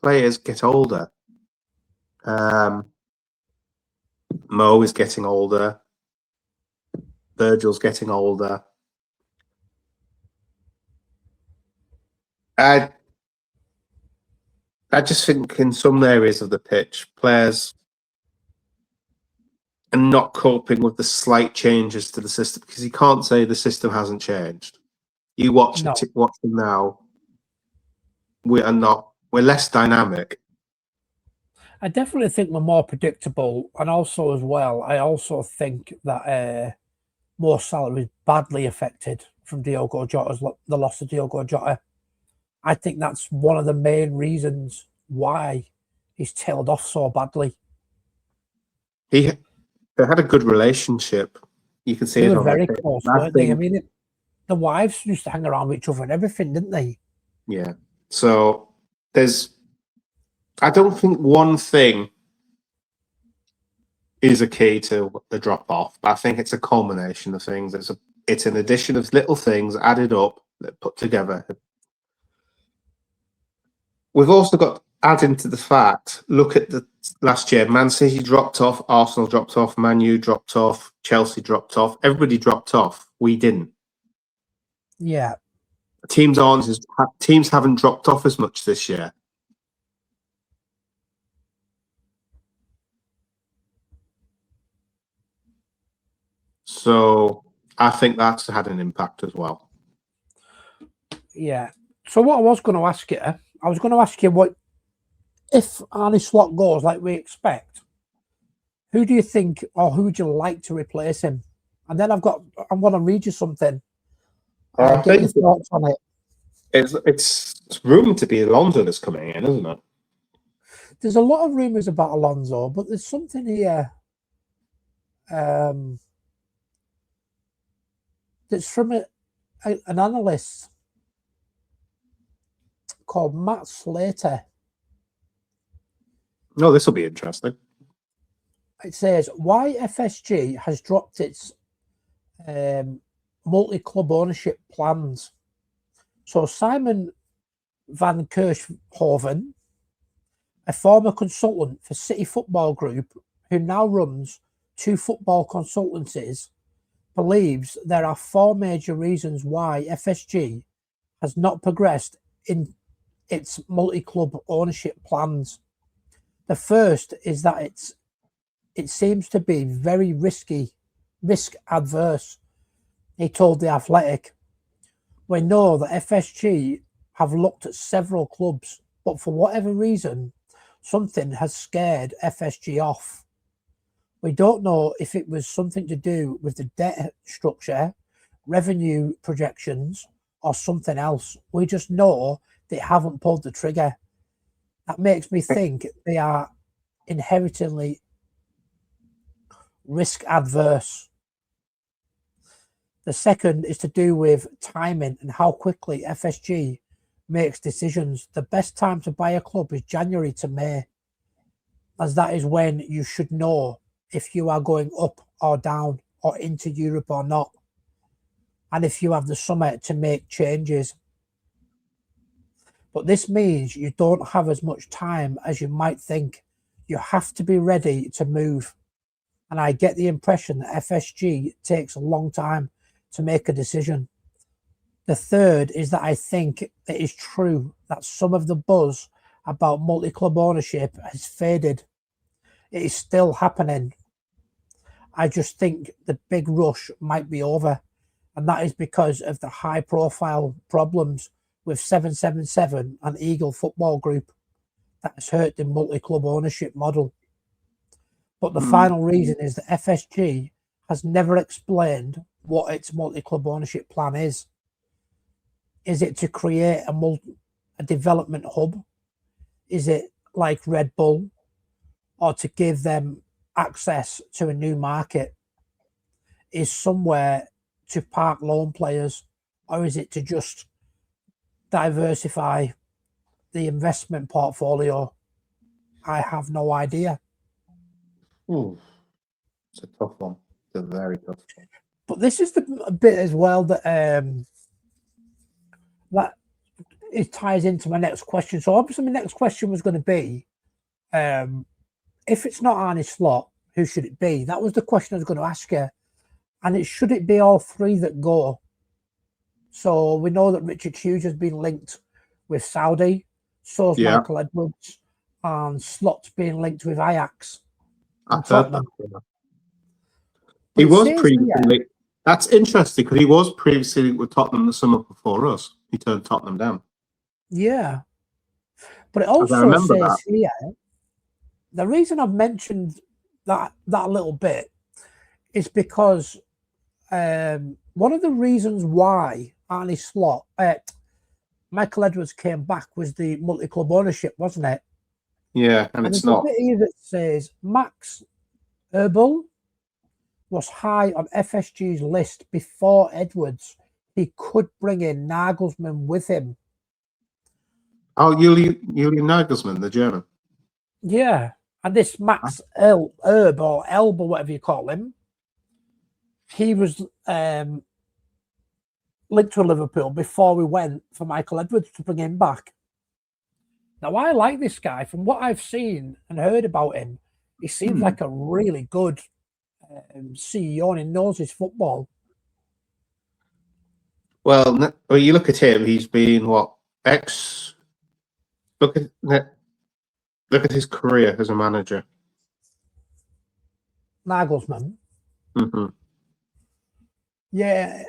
Players get older. Mo is getting older. Virgil's getting older. I just think in some areas of the pitch, players are not coping with the slight changes to the system, because you can't say the system hasn't changed. You watch them now. We're less dynamic. I definitely think we're more predictable, and also as well, I also think that Mo Salah was badly affected from the loss of Diogo Jota. I think that's one of the main reasons why he's tailed off so badly. They had a good relationship. You can see they it were on very close, weren't they? I mean, the wives used to hang around with each other and everything, didn't they? Yeah. So I don't think one thing is a key to the drop off. I think it's a culmination of things. It's an addition of little things added up that put together. We've also got adding to the fact. Look at the last year. Man City dropped off. Arsenal dropped off. Man U dropped off. Chelsea dropped off. Everybody dropped off. We didn't. Yeah. Teams haven't dropped off as much this year. So I think that's had an impact as well. Yeah. So what I was going to ask you, what if Arne Slot goes like we expect? Who do you think, or who would you like to replace him? And then I'm going to read you something. Get your thoughts on it. It's rumored to be Alonso that's coming in, isn't it? There's a lot of rumours about Alonso, but there's something here that's from an analyst called Matt Slater. No, this will be interesting. It says why FSG has dropped its multi-club ownership plans. So Simon van Kerschhoven, a former consultant for City Football Group, who now runs 2 football consultancies, believes there are 4 major reasons why FSG has not progressed in its multi-club ownership plans. The first is that it seems to be very risk adverse. He told The Athletic, "We know that FSG have looked at several clubs, but for whatever reason, something has scared FSG off. We don't know if it was something to do with the debt structure, revenue projections, or something else. We just know they haven't pulled the trigger. That makes me think they are inherently risk adverse. The second is to do with timing and how quickly FSG makes decisions. The best time to buy a club is January to May, as that is when you should know if you are going up or down or into Europe or not, and if you have the summer to make changes. But this means you don't have as much time as you might think. You have to be ready to move. And I get the impression that FSG takes a long time to make a decision. The third is that I think it is true that some of the buzz about multi-club ownership has faded. It is still happening. I just think the big rush might be over. And that is because of the high-profile problems with 777 and Eagle Football Group that has hurt the multi-club ownership model. But the final reason is that FSG has never explained what its multi-club ownership plan is. Is it to create a development hub? Is it like Red Bull? Or to give them access to a new market? Is somewhere to park loan players? Or is it to just diversify the investment portfolio? I have no idea. Ooh, it's a tough one. It's a very tough one. But this is the bit as well that it ties into my next question. So obviously my next question was going to be, if it's not Arne Slot, who should it be? That was the question I was going to ask you. And should it be all three that go? So we know that Richard Hughes has been linked with Saudi, so's Michael Edwards, and Slot's being linked with Ajax. I've heard that. He was previously. That's interesting because he was previously with Tottenham the summer before us. He turned Tottenham down. Yeah, but it also says here. The reason I've mentioned that a little bit is because one of the reasons why Arne Slot, Michael Edwards came back was the multi-club ownership, wasn't it? Yeah, and it's not. A bit here that says Max Eberl was high on FSG's list before Edwards. He could bring in Nagelsmann with him. Oh, Julian Nagelsmann, the German. Yeah, and this Max Erb or Elb or whatever you call him, he was linked to Liverpool before we went for Michael Edwards to bring him back. Now, I like this guy. From what I've seen and heard about him, he seems like a really good CEO and he knows his football. Well, you look at him, he's been what? Look at his career as a manager. Nagelsmann. Mm-hmm. Yeah.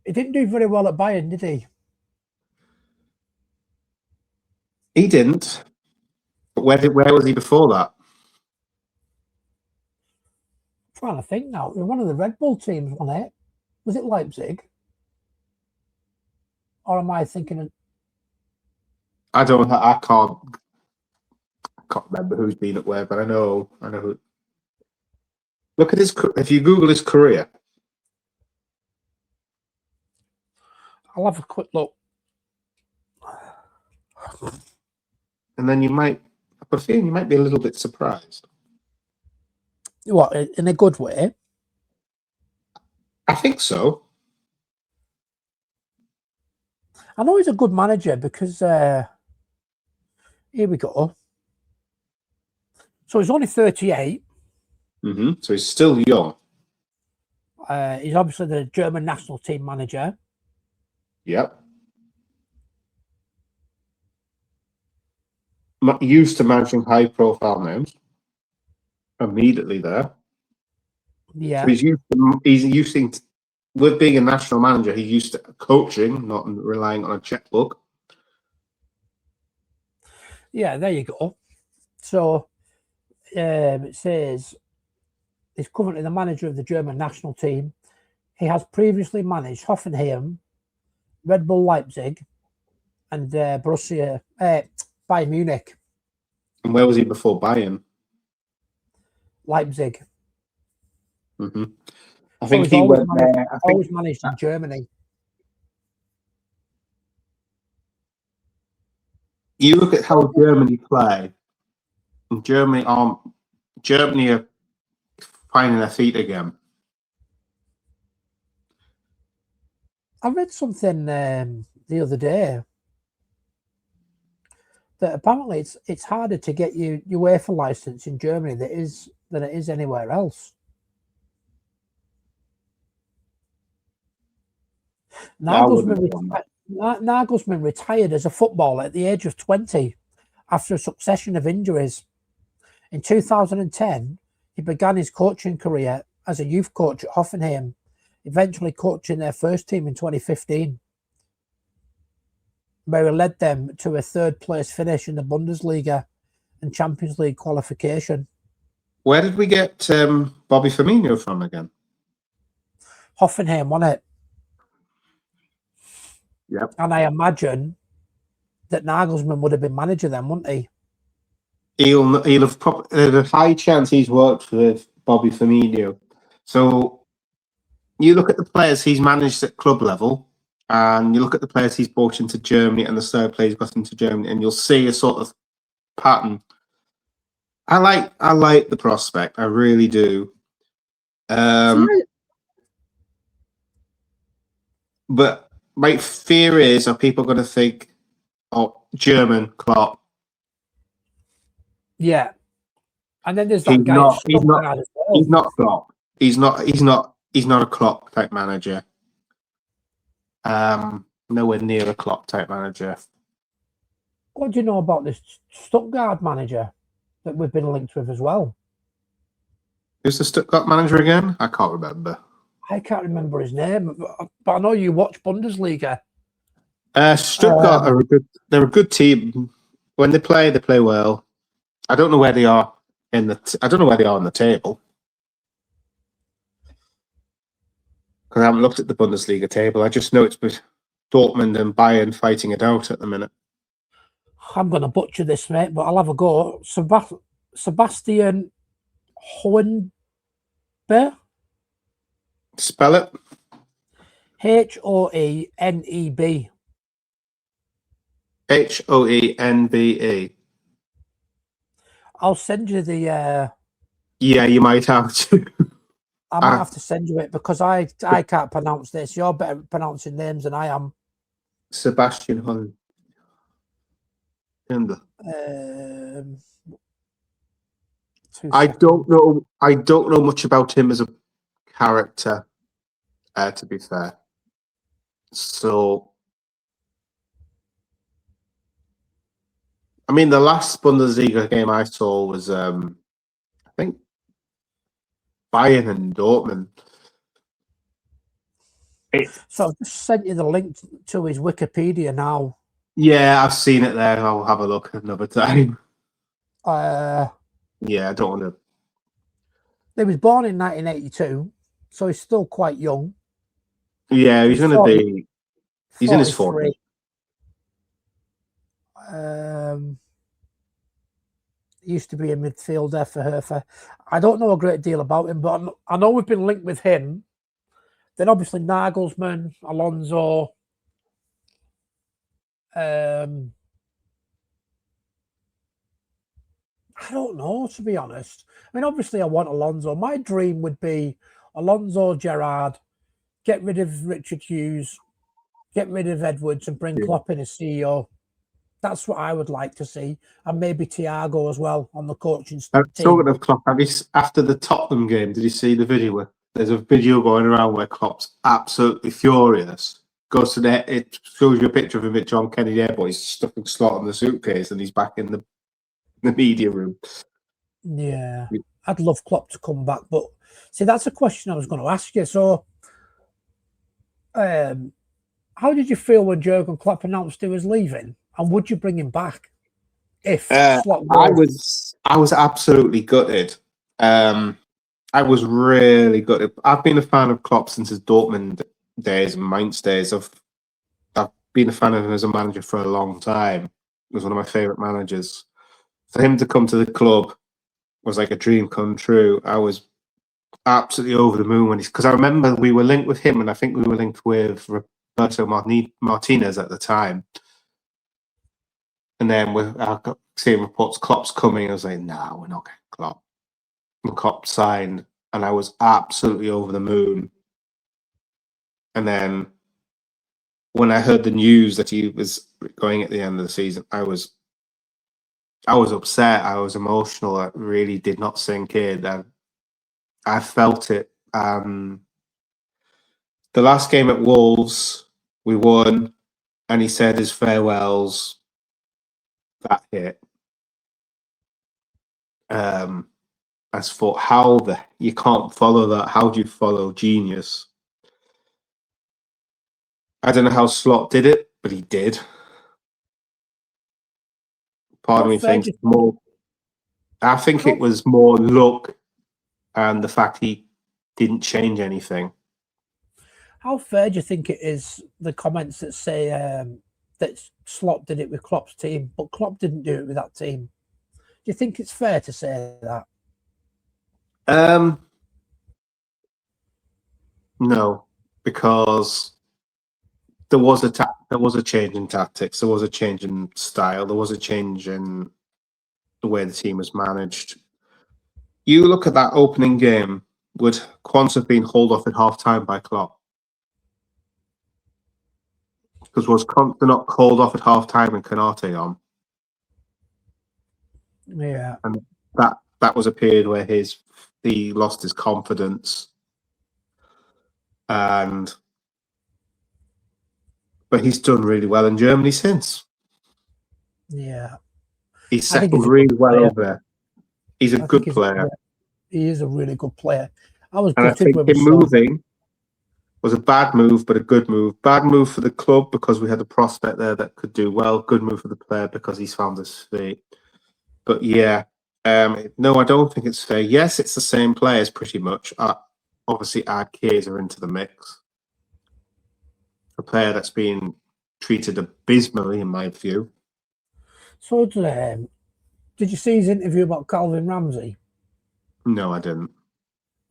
He didn't do very well at Bayern, did he? He didn't. But where was he before that? I'm trying to think now. It was one of the Red Bull teams, wasn't it? Was it Leipzig? Or am I thinking of... I can't remember who's been at where, but I know who. Look at if you Google his career. I'll have a quick look. And then I have a feeling you might be a little bit surprised. What, in a good way? I think so. I know he's a good manager because here we go. So he's only 38. Mm-hmm. So he's still young. He's obviously the German national team manager. Yep. Used to managing high-profile names. Immediately there. Yeah. So he's using with being a national manager, he's used to coaching, not relying on a checkbook. Yeah, there you go. So it says he's currently the manager of the German national team. He has previously managed Hoffenheim, Red Bull Leipzig, and Borussia Bayern Munich. And where was he before Bayern? Leipzig. Mm-hmm. I So think he's he always went managed, there. always managed in Germany. You look at how Germany play. And Germany are finding their feet again. I read something the other day that apparently it's harder to get your UEFA license in Germany than it is anywhere else. Nagelsmann retired as a footballer at the age of 20 after a succession of injuries. In 2010, he began his coaching career as a youth coach at Hoffenheim, eventually coaching their first team in 2015, where he led them to a third-place finish in the Bundesliga and Champions League qualification. Where did we get Bobby Firmino from again? Hoffenheim won it. Yep. And I imagine that Nagelsmann would have been manager then, wouldn't he? He'll have there's a high chance he's worked with Bobby Firmino. So you look at the players he's managed at club level, and you look at the players he's brought into Germany and the third players got into Germany, and you'll see a sort of pattern. I like the prospect. I really do. But my fear is, are people going to think, oh, German Klopp? Yeah. And then there's that guy. He's not Klopp. He's not a Klopp type manager. Nowhere near a Klopp type manager. What do you know about this Stuttgart manager that we've been linked with as well? Who's the Stuttgart manager again? I can't remember. I can't remember his name, but I know you watch Bundesliga. Stuttgart are they're a good team. When they play well. I don't know where they are on the table. Because I haven't looked at the Bundesliga table. I just know it's Dortmund and Bayern fighting it out at the minute. I'm going to butcher this, mate, but I'll have a go. Sebastian Hoenbe? Spell it. Hoeneb. Hoenbe. I'll send you the. Yeah, you might have to. I might have to send you it because I can't pronounce this. You're better at pronouncing names than I am. Sebastian Hoenbe. I don't know much about him as a character, to be fair. So, I mean, the last Bundesliga game I saw was, I think, Bayern and Dortmund. So I've just sent you the link to his Wikipedia now. Yeah, I've seen it there. I'll have a look another time. Yeah, I don't want to. He was born in 1982, so he's still quite young. Yeah, he's going to be. He's in his 40s. He used to be a midfielder for Hertha. I don't know a great deal about him, but I know we've been linked with him. Then obviously Nagelsmann, Alonso. I don't know, to be honest. I mean, obviously I want Alonso. My dream would be Alonso, Gerrard, get rid of Richard Hughes, get rid of Edwards and bring Klopp in as CEO. That's what I would like to see. And maybe Thiago as well on the coaching team. Talking of Klopp, after the Tottenham game, did you see the video? There's a video going around where Klopp's absolutely furious. Goes to it shows you a picture of him at John Kennedy Airport. He's stuffing slot in the suitcase and he's back in the media room. Yeah, I'd love Klopp to come back, but see, that's a question I was going to ask you. So, how did you feel when Jurgen Klopp announced he was leaving, and would you bring him back? If I was absolutely gutted. I was really gutted. I've been a fan of Klopp since his Dortmund days and Mainz days. I've been a fan of him as a manager for a long time. He was one of my favourite managers. For him to come to the club was like a dream come true. I was absolutely over the moon when because I remember we were linked with him, and I think we were linked with Roberto Martinez at the time. And then I got seeing reports Klopp's coming. I was like, no, we're not getting Klopp. And Klopp signed, and I was absolutely over the moon. And then when I heard the news that he was going at the end of the season, I was upset. I was emotional. It really did not sink in. I felt it. The last game at Wolves, we won, and he said his farewells. That hit. I thought, you can't follow that? How do you follow genius? I don't know how Slot did it, but he did. Part of me thinks more. I think it was more luck and the fact he didn't change anything. How fair do you think it is, the comments that say that Slot did it with Klopp's team, but Klopp didn't do it with that team? Do you think it's fair to say that? No, because there was a change in tactics, there was a change in style, there was a change in the way the team was managed. You look at that opening game, would Quans have been hauled off at half-time by Klopp? Because was Quans not called off at half-time and Canate on? Yeah. And that was a period where he lost his confidence. But he's done really well in Germany since. Yeah. He's settled really well over there. He's a good player. He is a really good player. I think him moving was a bad move, but a good move. Bad move for the club because we had a prospect there that could do well. Good move for the player because he's found his feet. But yeah, no, I don't think it's fair. Yes, it's the same players pretty much. Obviously, our kids are into the mix. A player that's been treated abysmally, in my view. So, did you see his interview about Calvin Ramsey? No, I didn't.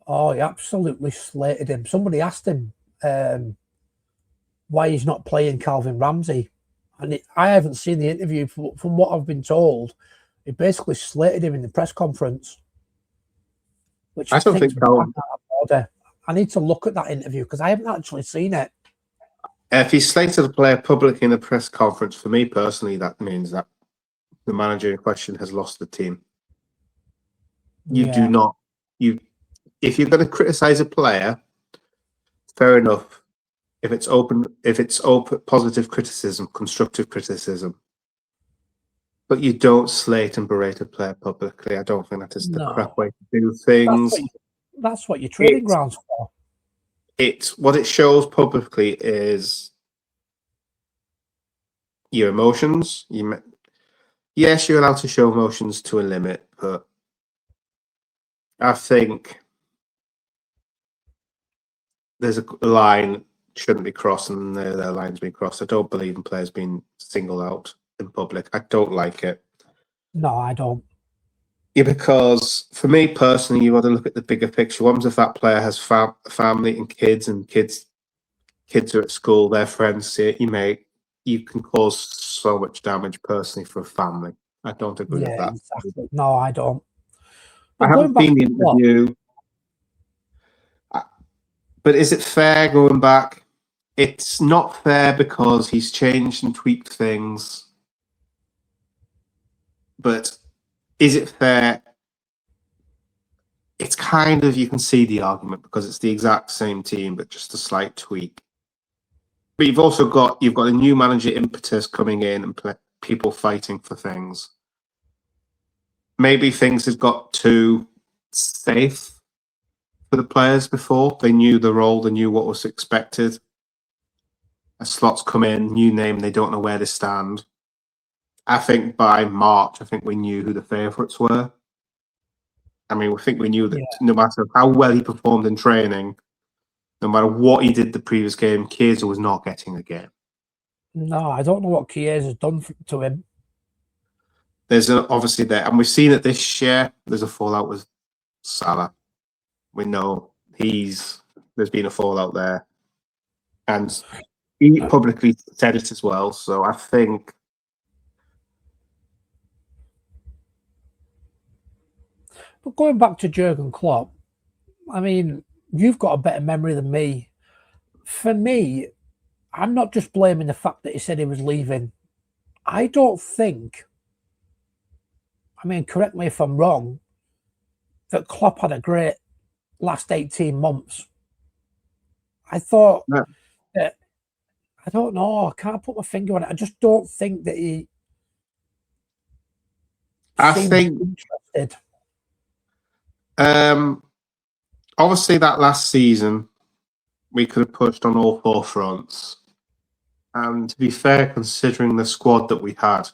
Oh, he absolutely slated him. Somebody asked him why he's not playing Calvin Ramsey. And I haven't seen the interview. From what I've been told, he basically slated him in the press conference. Which I don't think Calvin... I need to look at that interview because I haven't actually seen it. If he's slated a player publicly in a press conference, for me personally, that means that the manager in question has lost the team. You do not. If you're going to criticize a player, fair enough. If it's open, positive criticism, constructive criticism. But you don't slate and berate a player publicly. I don't think that is the correct way to do things. That's what your training grounds for. What it shows publicly is your emotions. Yes, you're allowed to show emotions to a limit, but I think there's a line shouldn't be crossed, and there are lines being crossed. I don't believe in players being singled out in public. I don't like it. No, I don't. Yeah, because for me personally, you got to look at the bigger picture. What if that player has family and kids are at school, their friends see it, you can cause so much damage personally for a family. I don't agree with that. Exactly. No, I don't. But I haven't seen the interview. But is it fair going back? It's not fair because he's changed and tweaked things. But is it fair? It's kind of, you can see the argument because it's the exact same team, but just a slight tweak. But you've got a new manager impetus coming in and people fighting for things. Maybe things have got too safe for the players before. They knew the role, they knew what was expected. A Slot's come in, new name, they don't know where to stand. I think by March, we knew who the favourites were. We knew that no matter how well he performed in training, no matter what he did the previous game, Chiesa was not getting a game. No, I don't know what Chiesa has done to him. There's obviously there, and we've seen it this year. There's a fallout with Salah. We know there's been a fallout there, and he publicly said it as well. So I think. But going back to Jurgen Klopp, I mean, you've got a better memory than me. For me, I'm not just blaming the fact that he said he was leaving. I don't think, I mean, correct me if I'm wrong, that Klopp had a great last 18 months. I thought that, I don't know, I can't put my finger on it. I just don't think that he seemed interested. Obviously, that last season, we could have pushed on all four fronts. And to be fair, considering the squad that we had,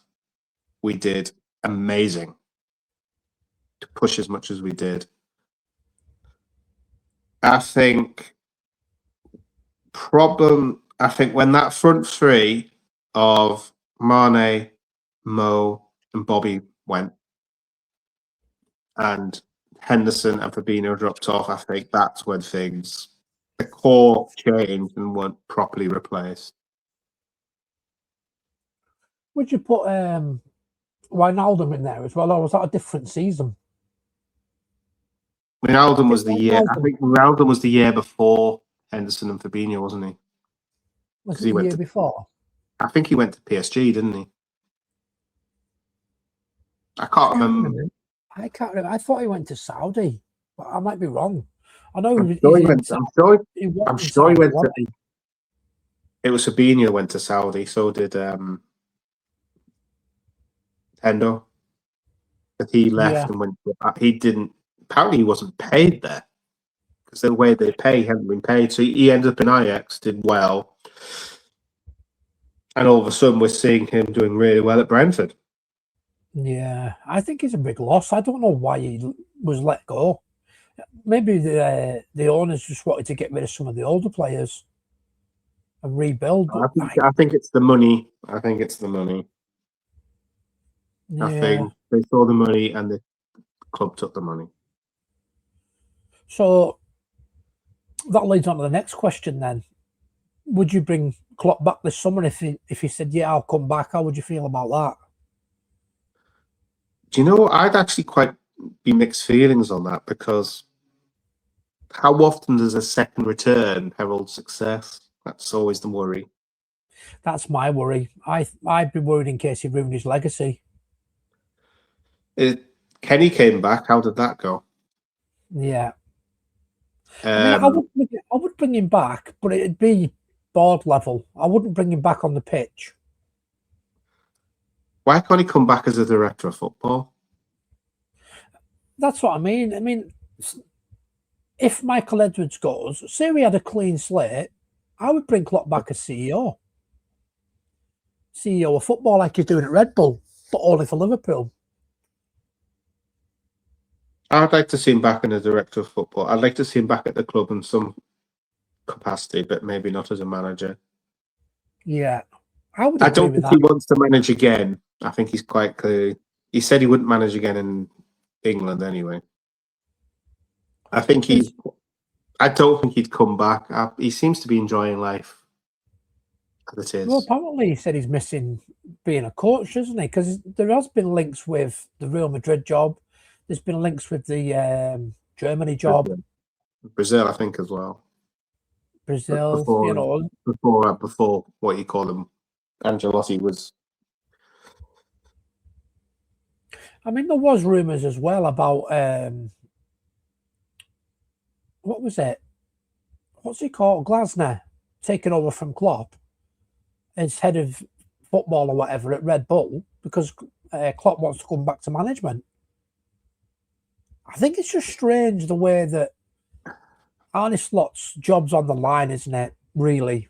we did amazing to push as much as we did. I think when that front three of Mane, Mo, and Bobby went, and Henderson and Fabinho dropped off, I think that's when the core changed and weren't properly replaced. Would you put Wijnaldum in there as well, or was that a different season? Wijnaldum was the year. I think Wijnaldum was the year before Henderson and Fabinho, wasn't he? Was it the year before? I think he went to PSG, didn't he? I can't remember. I can't remember. I thought he went to Saudi, but I might be wrong. I know I'm sure he went to. It was Fabinho went to Saudi. So did Hendo. But he left and went. He didn't. Apparently, he wasn't paid there because the way they pay, he hadn't been paid. So he ended up in Ajax, did well, and all of a sudden we're seeing him doing really well at Brentford. Yeah, I think it's a big loss. I don't know why he was let go. Maybe the owners just wanted to get rid of some of the older players and rebuild. I think it's the money. I think they saw the money and the club took the money. So that leads on to the next question then. Would you bring Klopp back this summer if he said, yeah, I'll come back? How would you feel about that? Do you know, I'd actually quite be mixed feelings on that because how often does a second return herald success? That's always the worry. That's my worry. I'd be worried in case he ruined his legacy. Kenny came back. How did that go? Yeah. I would bring him back, but it'd be board level. I wouldn't bring him back on the pitch. Why can't he come back as a director of football? That's what I mean. I mean, if Michael Edwards goes, say we had a clean slate, I would bring Klopp back as CEO. CEO of football like he's doing at Red Bull, but only for Liverpool. I'd like to see him back in a director of football. I'd like to see him back at the club in some capacity, but maybe not as a manager. Yeah. I don't think he wants to manage again. I think he's quite clear. He said he wouldn't manage again in England anyway. I don't think he'd come back. He seems to be enjoying life as it is. Well, apparently he said he's missing being a coach, doesn't he? Because there has been links with the Real Madrid job. There's been links with the Germany job. Brazil, I think, as well. Brazil, before what you call him, Ancelotti was. I mean, there was rumours as well about what was it? What's he called? Glasner taking over from Klopp as head of football or whatever at Red Bull because Klopp wants to come back to management. I think it's just strange the way that Arne Slot's job's on the line, isn't it? Really.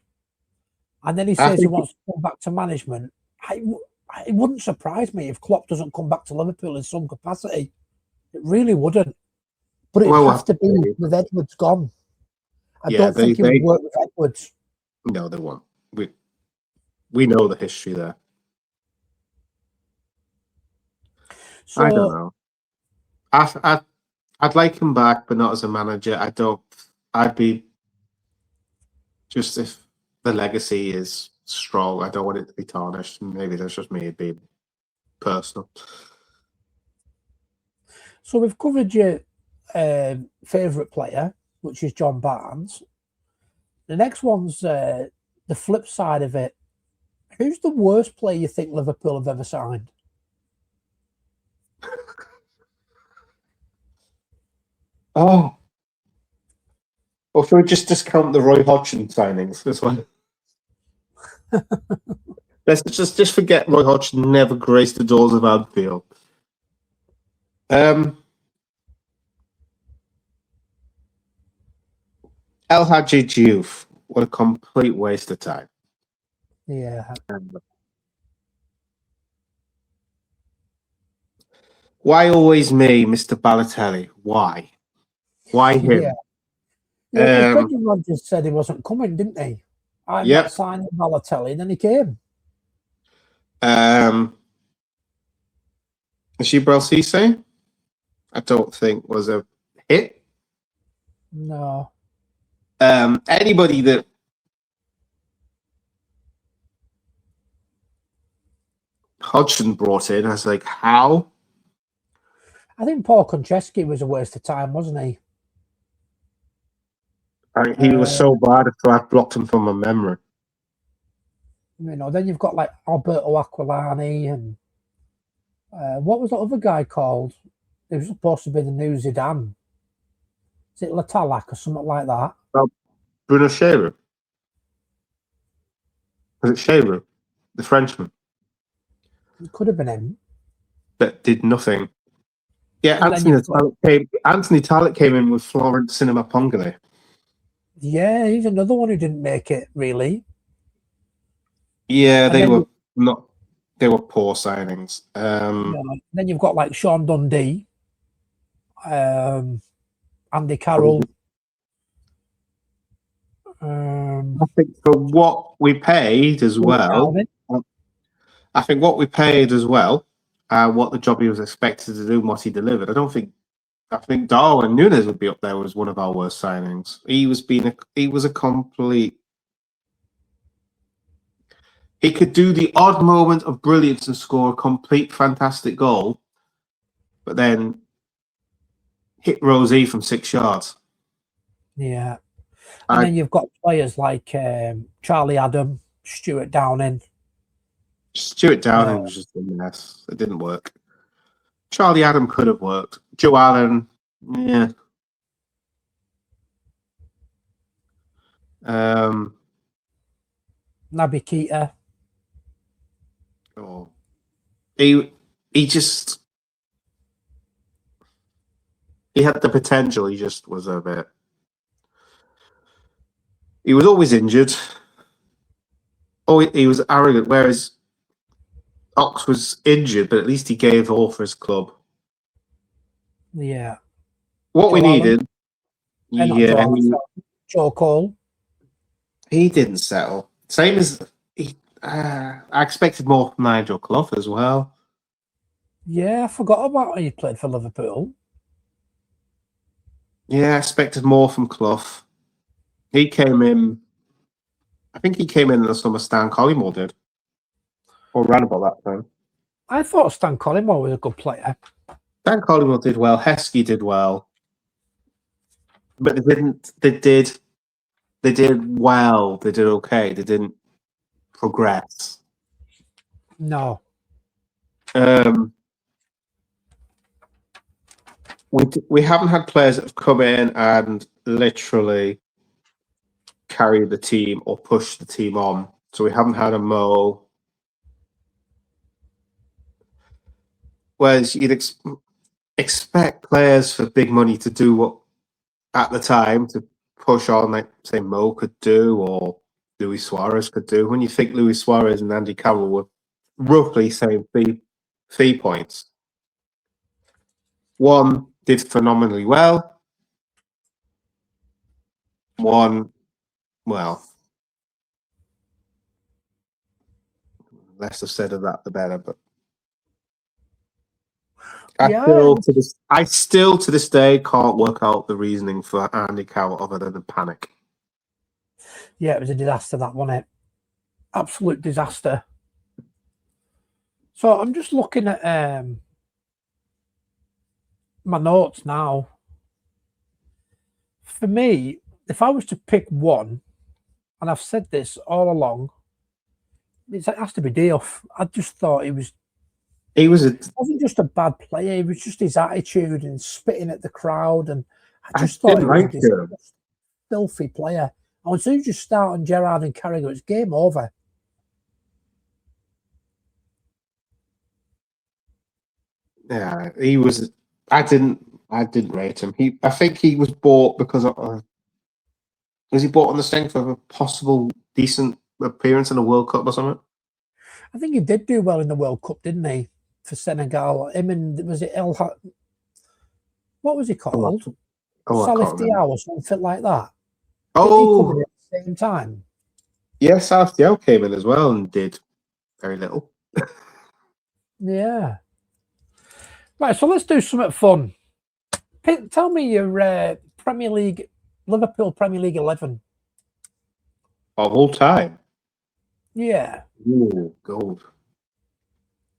And then he says he wants to come back to management. It wouldn't surprise me if Klopp doesn't come back to Liverpool in some capacity. It really wouldn't. But it would have to be with Edwards gone. I don't think he would work with Edwards. No, they won't. we know the history there. So I don't know. I'd like him back, but not as a manager. I don't. I'd be just if the legacy is strong. I don't want it to be tarnished. Maybe that's just me being personal. So we've covered your favourite player, which is John Barnes. The next one's the flip side of it. Who's the worst player you think Liverpool have ever signed? Oh. Or should we just discount the Roy Hodgson signings? This one. Let's just forget Roy Hodgson never graced the doors of Anfield. El Hadji Diouf. What a complete waste of time. Yeah. Why always me, Mr. Balotelli? Why? Why him? Yeah, Brendan Rodgers said he wasn't coming, didn't he? I'm not signing Balotelli, then he came. Gibril Cisse, I don't think was a hit. No. Anybody that Hodgson brought in, I was like, how? I think Paul Konchesky was a waste of time, wasn't he? He was so bad, I've blocked him from my memory. You know, then you've got like Alberto Aquilani and what was that other guy called? It was supposed to be the new Zidane. Is it Latalac or something like that? Bruno Scherer. Was it Scherer? The Frenchman? It could have been him. That did nothing. Yeah, Anthony Tallet came in with Florent Cinema Pongole. Yeah, he's another one who didn't make it, really. Yeah, they were poor signings. Then you've got like Sean Dundee, Andy Carroll. I think for what we paid as well, what the job he was expected to do and what he delivered, I think Darwin Núñez would be up there as one of our worst signings. He was a complete. He could do the odd moment of brilliance and score a complete fantastic goal, but then hit Rosie from 6 yards. Yeah. And then you've got players like Charlie Adam, Stuart Downing. Stuart Downing was just a mess. It didn't work. Charlie Adam could have worked. Joe Allen, yeah. Naby Keita. Oh, he had the potential. He just was a bit. He was always injured. Oh, he was arrogant. Whereas Ox was injured, but at least he gave all for his club. Yeah. What we needed. Yeah. Joe Cole. He didn't settle. Same as I expected more from Nigel Clough as well. Yeah, I forgot about he played for Liverpool. Yeah, I expected more from Clough. He came in. I think he came in the summer Stan Collymore did, or around about that time. I thought Stan Collymore was a good player. Stan Collymore did well. Heskey did well, but they didn't. They did well. They did okay. They didn't progress. No. We haven't had players that have come in and literally carry the team or push the team on. So we haven't had a Mo. Whereas you'd expect players for big money to do what at the time to push on, like say Mo could do or Luis Suarez could do. When you think Luis Suarez and Andy Carroll were roughly same fee points, one did phenomenally well. One, well, less is said of that, the better. But Yeah, I still to this day can't work out the reasoning for Andy Carroll other than the panic. yeah, it was a disaster, that, wasn't it? Absolute disaster. So I'm just looking at my notes now. For me, if I was to pick one, and I've said this all along, it has to be Diouf. I just thought he wasn't just a bad player, it was just his attitude and spitting at the crowd. And I just thought he was a filthy player. And as soon as you start on Gerrard and Carragher, it's game over. Yeah, he was. I didn't rate him. I think he was bought because was he bought on the strength of a possible decent appearance in a World Cup or something? I think he did do well in the World Cup, didn't he? For Senegal, him and was it what was he called? Salif Diao or something like that. Oh, did he come in at the same time? Yeah, Salif Diao came in as well and did very little. Yeah. Right, so let's do something fun. Tell me your Liverpool Premier League 11 of all time. Yeah. Ooh, gold.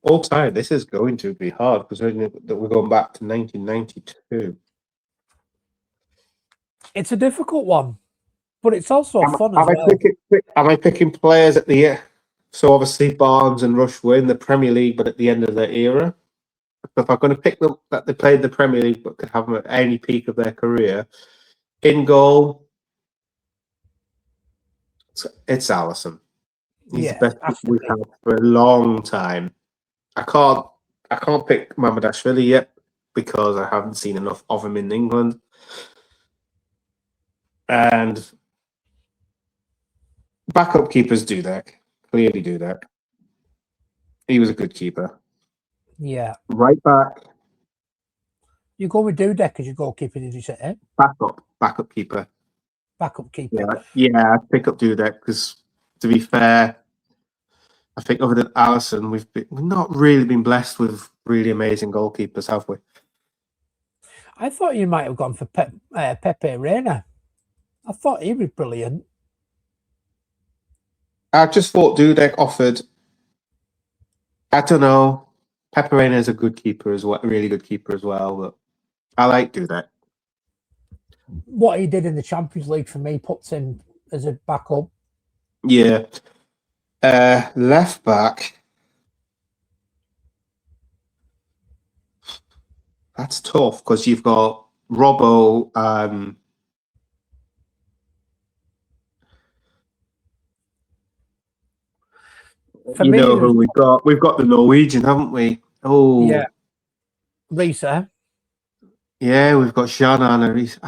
All time. This is going to be hard because we're going back to 1992. It's a difficult one, but it's also fun as well. Am I picking players at the so obviously Barnes and Rush were in the Premier League, but at the end of their era? If I'm going to pick them that they played the Premier League but could have them at any peak of their career, in goal, it's Alisson. He's the best we've had for a long time. I can't pick Mamardashvili yet because I haven't seen enough of him in England. And backup keepers do that. Clearly do that. He was a good keeper. Yeah. Right back. You go with Dudek as your goalkeeper, did you say? Backup keeper. Backup keeper. Yeah, I'd pick up Dudek because, to be fair, I think other than Alisson, we've not really been blessed with really amazing goalkeepers, have we? I thought you might have gone for Pepe Reina. I thought he was brilliant. I just thought Dudek offered. I don't know. Pepe Reina is a good keeper as well, a really good keeper as well. But I like Dudek. What he did in the Champions League for me puts him as a backup. Yeah. Left back. That's tough because you've got Robbo. You know who we've got? We've got the Norwegian, haven't we? Oh, yeah. Risa. Yeah, we've got Shana and Risa.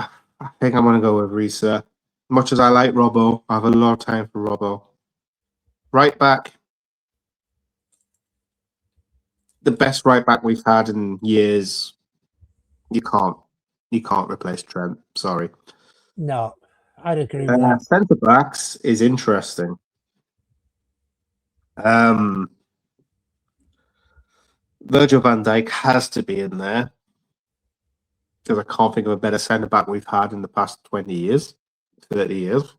I think I'm going to go with Risa. Much as I like Robbo, I have a lot of time for Robbo. Right back. The best right back we've had in years. You can't replace Trent. Sorry. No, I'd agree with that. Centre backs is interesting. Virgil van Dijk has to be in there because I can't think of a better centre back we've had in the past 20 years, 30 years.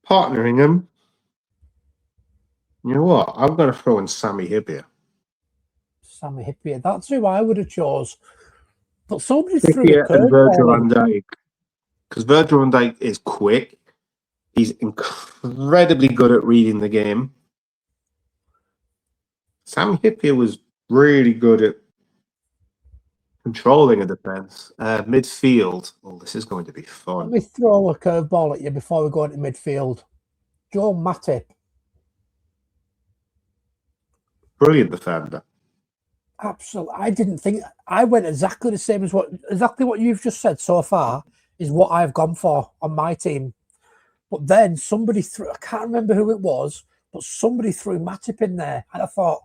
Partnering him. You know what? I'm going to throw in Sami Hyypiä. Sami Hyypiä. That's who I would have chose. But somebody threw a and Virgil van Dijk. Because Virgil van Dijk is quick. He's incredibly good at reading the game. Sami Hyypiä was really good at controlling a defence. Midfield. Oh, this is going to be fun. Let me throw a curveball at you before we go into midfield. Joe Matip. Brilliant defender. Absolutely. I didn't think. I went exactly the same as what you've just said so far is what I've gone for on my team. But then somebody threw, I can't remember who it was, but somebody threw Matip in there. And I thought,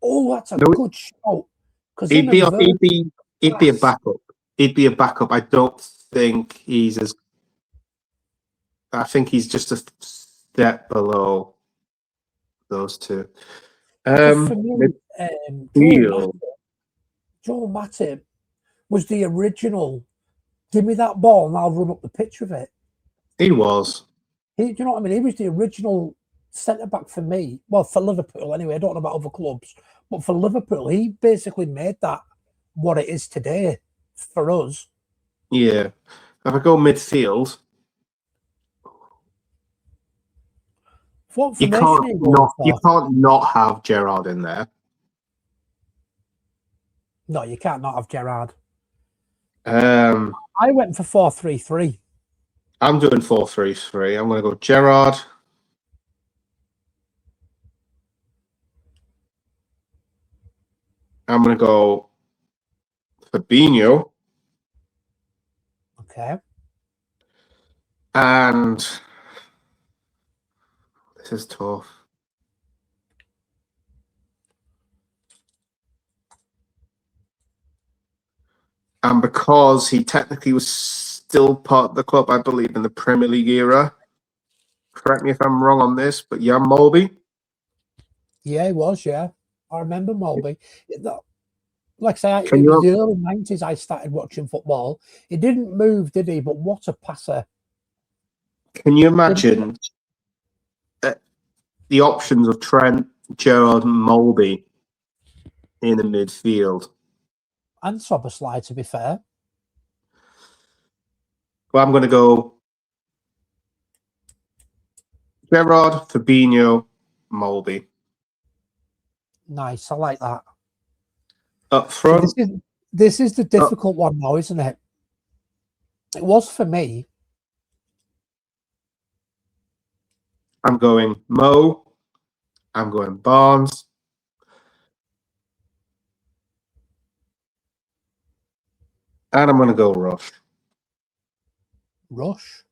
oh, that's a good shout. He'd be a backup. He'd be a backup. I don't think he's as. I think he's just a step below those two. Because for me, midfield. Joe Matip was the original. Give me that ball and I'll run up the pitch with it. He was. Do you know what I mean? He was the original centre back for me. Well, for Liverpool anyway. I don't know about other clubs, but for Liverpool, he basically made that what it is today for us. Yeah. If I go midfield, What you formation are you going for? can't not have Gerrard in there. No, you can't not have Gerrard. I went for 4-3-3. I'm doing 4-3-3. I'm going to go Gerrard. I'm going to go Fabinho. Okay. And this is tough. And because he technically was still part of the club, I believe, in the Premier League era. Correct me if I'm wrong on this, but Jan Molby. Yeah, he was, yeah. I remember Molby. Like I say, it Can was you- the early 90s I started watching football. He didn't move, did he? But what a passer. Can you imagine the options of Trent, Gerrard, and Molby in the midfield? And Soboslai, to be fair. Well, I'm going to go Gerrard, Fabinho, Molby. Nice, I like that. Up front, this is the difficult one now, isn't it? It was for me. I'm going Mo. I'm going Barnes. And I'm going to go Rush. Rush.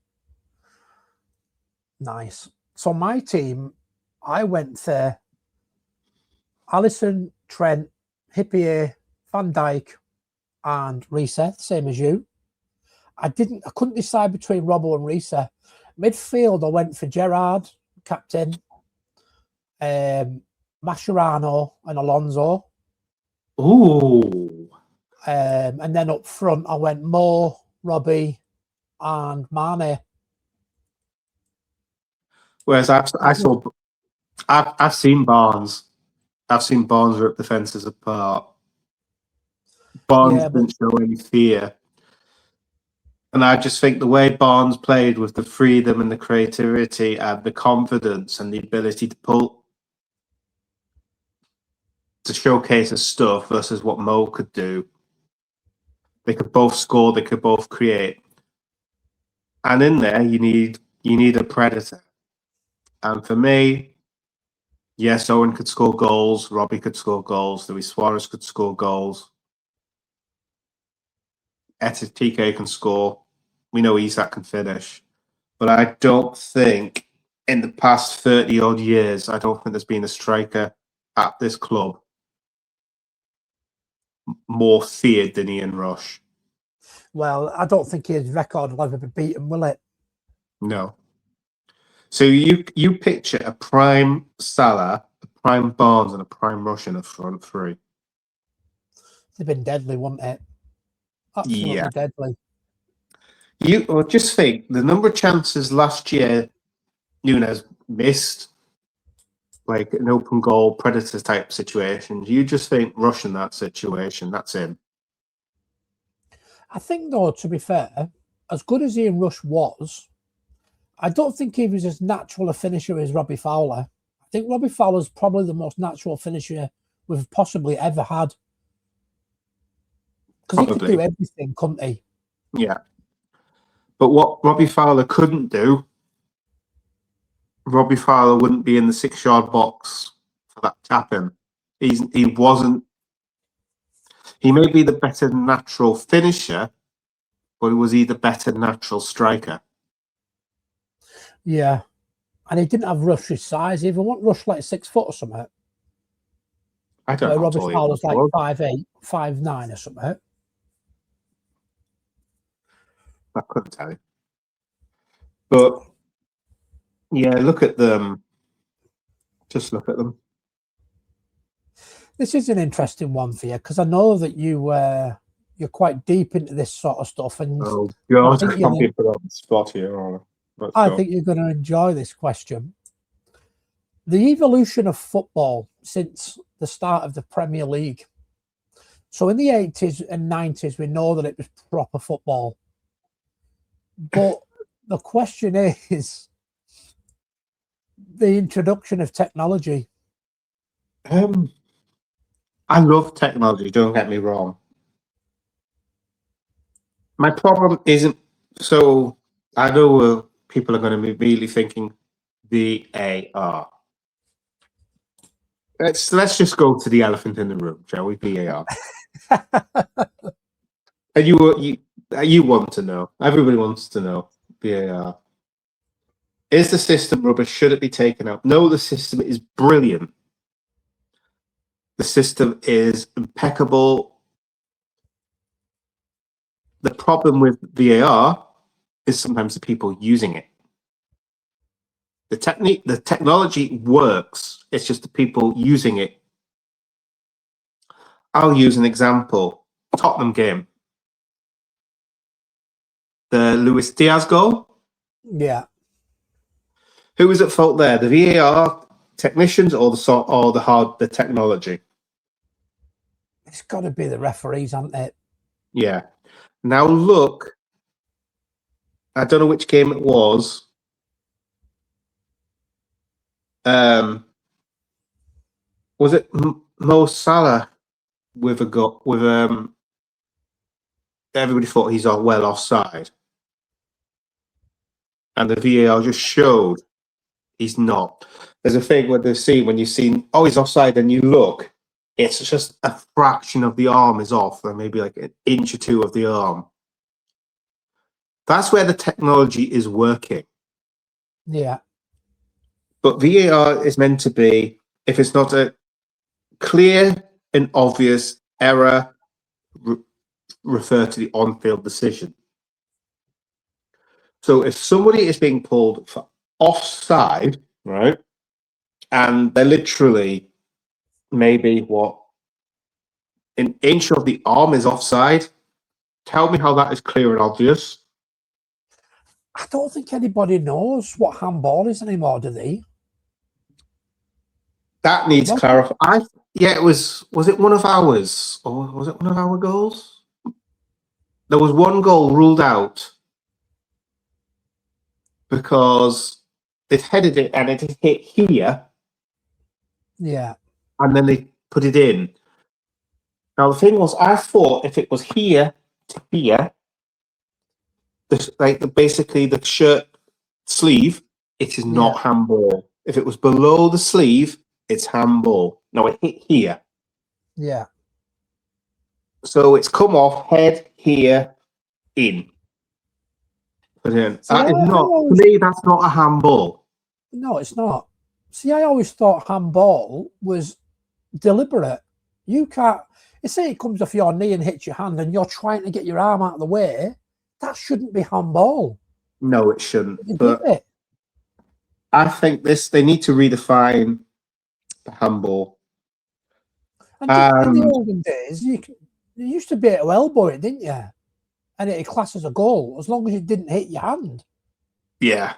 Nice. So my team, I went there. Alisson, Trent, Hippier, Van Dijk, and Reese, same as you. I couldn't decide between Robbo and Reese. Midfield, I went for Gerrard, captain, Mascherano and Alonso. Ooh. And then up front, I went Mo, Robbie, and Mane. Whereas I've seen Barnes. I've seen Barnes rip defences apart. Barnes didn't show any fear. And I just think the way Barnes played with the freedom and the creativity and the confidence and the ability to showcase his stuff versus what Mo could do. They could both score, they could both create. And in there you need a predator. And for me, yes, Owen could score goals, Robbie could score goals, Luis Suarez could score goals. TK can score. We know Isak can finish. But I don't think in the past 30 odd years, I don't think there's been a striker at this club more feared than Ian Rush. Well, I don't think his record will ever be beaten, will it? No. So you picture a prime Salah, a prime Barnes, and a prime Rush in the front three. They've been deadly, wouldn't it? Absolutely deadly. You just think the number of chances last year Nunes missed, like an open goal, predator type situation. You just think Rush in that situation, that's him. I think, though, to be fair, as good as Ian Rush was, I don't think he was as natural a finisher as Robbie Fowler. I think Robbie Fowler's probably the most natural finisher we've possibly ever had. Because he could do everything, couldn't he? Yeah. But what Robbie Fowler couldn't do, Robbie Fowler wouldn't be in the 6-yard box for that tap-in. He wasn't. He may be the better natural finisher, but was he the better natural striker? Yeah. And he didn't have Rush's size either. Wasn't Rush like 6 foot or something? I don't know. Robbie Fowler's like 5'8", 5'9" or something. I couldn't tell you. But yeah, look at them. Just look at them. This is an interesting one for you because I know that you're quite deep into this sort of stuff, and Oh God, I think can't be put on the spot here. I think you're going to enjoy this question. The evolution of football since the start of the Premier League. So in the 80s and 90s, we know that it was proper football. But the question is the introduction of technology. I love technology, don't get me wrong. My problem isn't, so I know people are going to be immediately thinking VAR. Let's just go to the elephant in the room, shall we? VAR. And you want to know. Everybody wants to know. VAR. Is the system rubbish? Should it be taken out? No, the system is brilliant. The system is impeccable. The problem with VAR is sometimes the people using it. The technology works. It's just the people using it. I'll use an example. Tottenham game. The Luis Diaz goal. Yeah. Who was at fault there? The VAR technicians or the technology? It's got to be the referees, hasn't it? Yeah. Now look. I don't know which game it was. Was it Mo Salah with a goal with everybody thought he's well offside, and the VAR just showed he's not. There's a thing where they've seen when you've seen he's offside, and you look, it's just a fraction of the arm is off, or maybe like an inch or two of the arm. That's where the technology is working. Yeah. But VAR is meant to be, if it's not a clear and obvious error, refer to the on-field decision. So if somebody is being pulled for offside, right, and they're literally maybe an inch of the arm is offside, tell me how that is clear and obvious. I don't think anybody knows what handball is anymore, do they? That needs clarifying. Yeah, was it one of ours, or was it one of our goals? There was one goal ruled out because they'd headed it and it hit here. Yeah. And then they put it in. Now the thing was, I thought if it was here to here, basically the shirt sleeve, it is not handball. If it was below the sleeve, it's handball. No, it hit here. Yeah. So it's come off head here in. But then that is not to me. That's not a handball. No, it's not. See, I always thought handball was deliberate. You can't. Say it comes off your knee and hits your hand, and you're trying to get your arm out of the way. That shouldn't be handball. No, it shouldn't. You but did it. I think they need to redefine the handball. And in the olden days, you used to be able to elbow it, didn't you? And it classed as a goal as long as it didn't hit your hand. Yeah.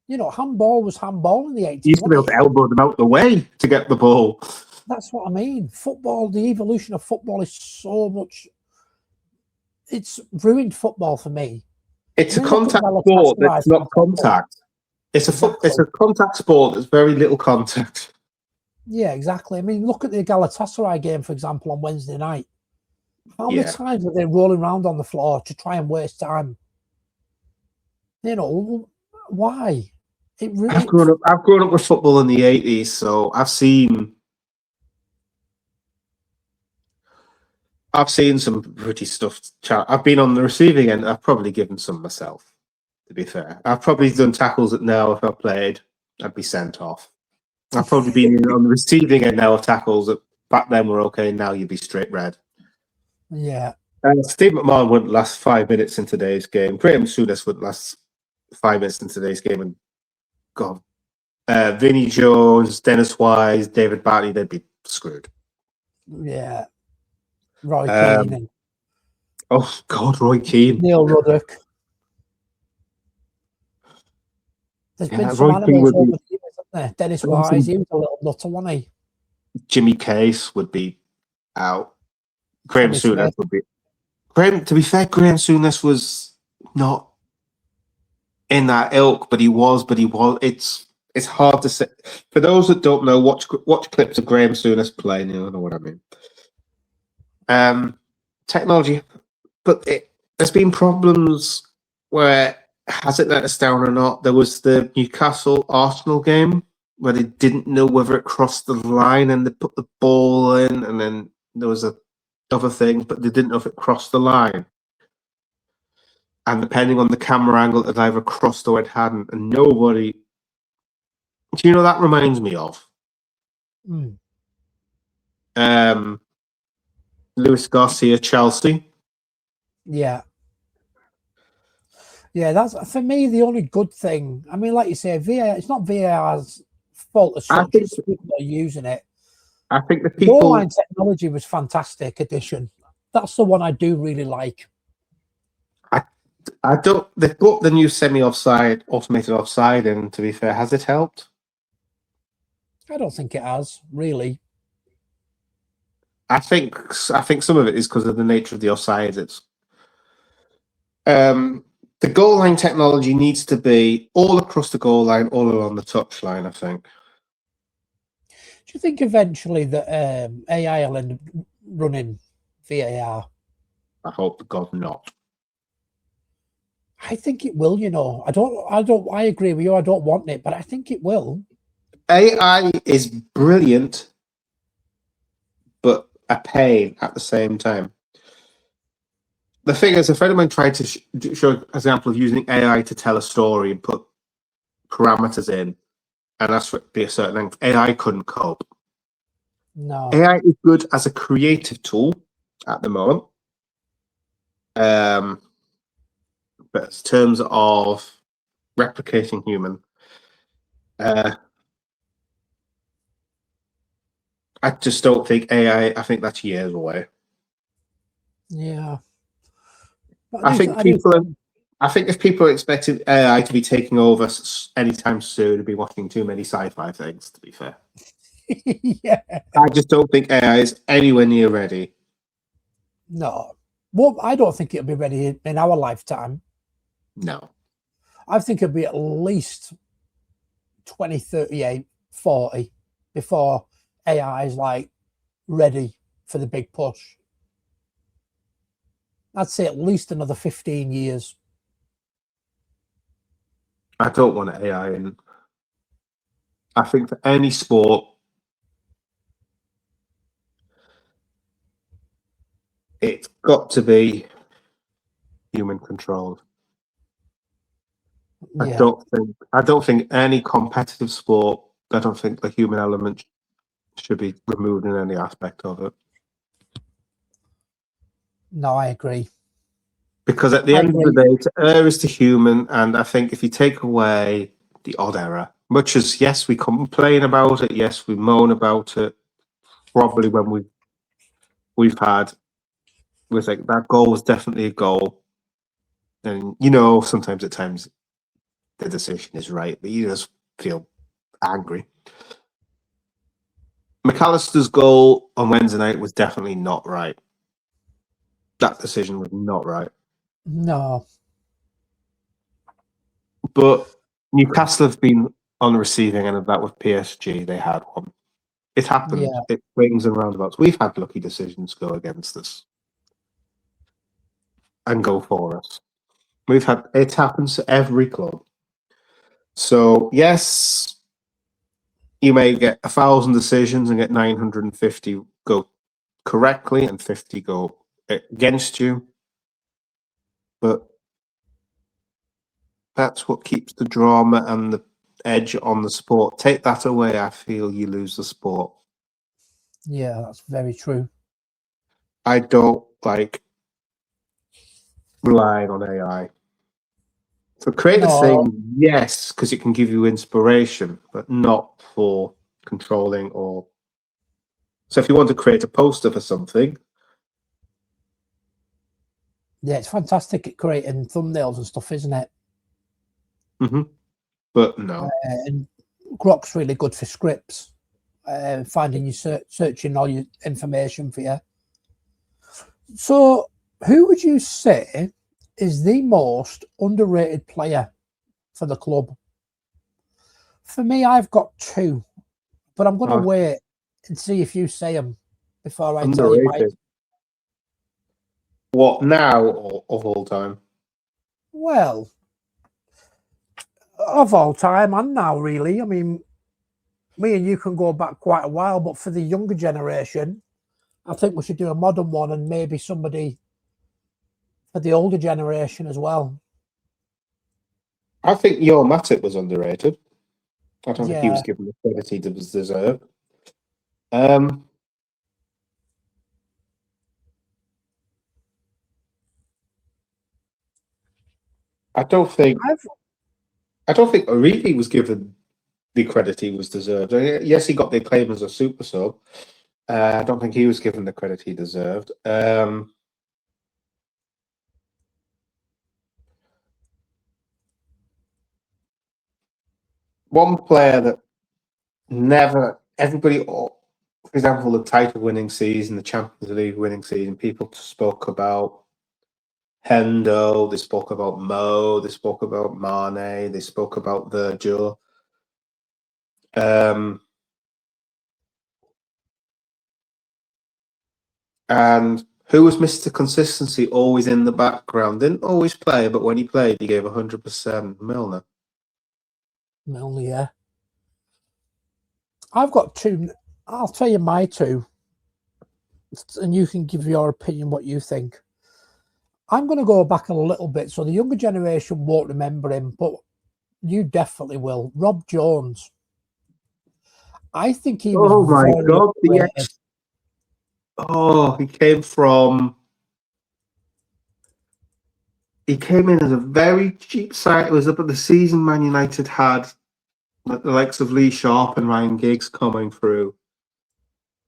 You know, handball was handball in the 80s. You used to be able to elbow them out the way to get the ball. That's what I mean. Football, the evolution of football is so much. It's ruined football for me. It's a contact sport that's not contact. It's a contact sport that's very little contact. Yeah, exactly. I mean, look at the Galatasaray game, for example, on Wednesday night. How many times are they rolling around on the floor to try and waste time? You know, why? I've grown up with football in the 80s, so I've seen some pretty stuff. I've been on the receiving end. I've probably given some myself, to be fair. I've probably done tackles that now, if I played, I'd be sent off. I've probably been on the receiving end now of tackles that back then were okay. Now you'd be straight red. Yeah. Steve McMahon wouldn't last 5 minutes in today's game. Graham Souness wouldn't last 5 minutes in today's game. And God, Vinnie Jones, Dennis Wise, David Bartley, they'd be screwed. Yeah. Roy Keane and Oh God, Roy Keane. Neil Ruddock. There's been some Roy Keane animals would over be. the years, hasn't there? Dennis Wise, he was a little nutter, wasn't he? Jimmy Case would be out. Graham Tommy Souness Smith. would be. To be fair, Graham Souness was not in that ilk, but he was. It's hard to say. For those that don't know, watch clips of Graham Souness play, and you'll know what I mean. Technology, but there's been problems where has it let us down or not? There was the Newcastle Arsenal game where they didn't know whether it crossed the line, and they put the ball in, and then there was other thing, but they didn't know if it crossed the line. And depending on the camera angle, it either crossed or it hadn't, and nobody. Do you know that reminds me of? Luis Garcia, Chelsea. Yeah. Yeah, that's for me the only good thing. I mean, like you say, VAR, it's not VAR's fault as such, it's people are using it. I think the people. Goal line technology was fantastic addition. That's the one I do really like. I don't. They've brought the new semi-offside, automated offside in. To be fair, has it helped? I don't think it has really. I think some of it is because of the nature of the offside. It's the goal line technology needs to be all across the goal line, all along the touch line. I think. Do you think eventually that AI will end up running VAR? I hope to God not. I think it will. You know, I agree with you. I don't want it, but I think it will. AI is brilliant, but a pain at the same time. The thing is, a friend of mine tried to show an example of using AI to tell a story and put parameters in, and that's what be a certain length. AI couldn't cope. No. AI is good as a creative tool at the moment. But in terms of replicating human, I just don't think AI. I think that's years away. Yeah. I think if people are expecting AI to be taking over anytime soon, they'd be watching too many sci-fi things. To be fair, yeah. I just don't think AI is anywhere near ready. No. Well, I don't think it'll be ready in our lifetime. No. I think it'll be at least 2038, 40 before AI is like ready for the big push. I'd say at least another 15 years. I don't want AI in. I think for any sport, it's got to be human controlled. Yeah. I don't think any competitive sport, I don't think the human element should be removed in any aspect of it. No, I agree. Because at the end of the day, to err is to human, and I think if you take away the odd error, much as yes, we complain about it, yes, we moan about it, probably when we've had, we think that goal was definitely a goal, and sometimes at times the decision is right, but you just feel angry. McAllister's goal on Wednesday night was definitely not right. That decision was not right. No. But Newcastle have been on the receiving end of that with PSG. They had one. It happens. Yeah. It swings and roundabouts. We've had lucky decisions go against us and go for us. It happens to every club. So yes, you may get 1,000 decisions and get 950 go correctly and 50 go against you. But that's what keeps the drama and the edge on the sport. Take that away, I feel you lose the sport. Yeah, that's very true. I don't like relying on AI. For creative No, thing, yes, because it can give you inspiration, but not for controlling or. So if you want to create a poster for something, yeah, it's fantastic at creating thumbnails and stuff, isn't it? but no. And Grok's really good for scripts, finding you searching all your information for you. So, who would you say is the most underrated player for the club? For me, I've got two, but I'm going to wait and see if you say them before I tell you mine. Underrated. What now or of all time? Well, of all time and now, really. I mean, me and you can go back quite a while, but for the younger generation, I think we should do a modern one and maybe somebody for the older generation as well. I think Yo Matic was underrated. I don't think he was Yeah. given the credit he deserved. I don't think Origi was given the credit he was deserved. Yes, he got the acclaim as a super sub. I don't think he was given the credit he deserved. One player that never everybody, for example, the title winning season, the Champions League winning season, people spoke about Hendo, they spoke about Mo, they spoke about Mane, they spoke about Virgil. And who was Mr. Consistency, always in the background? Didn't always play, but when he played, he gave 100%. Milner. Milner, yeah. I've got two. I'll tell you my two, and you can give your opinion what you think. I'm going to go back a little bit, so the younger generation won't remember him, but you definitely will. Rob Jones. I think he was. Oh my God! Underrated. He came from. He came in as a very cheap side. It was up at the season Man United had the likes of Lee Sharp and Ryan Giggs coming through.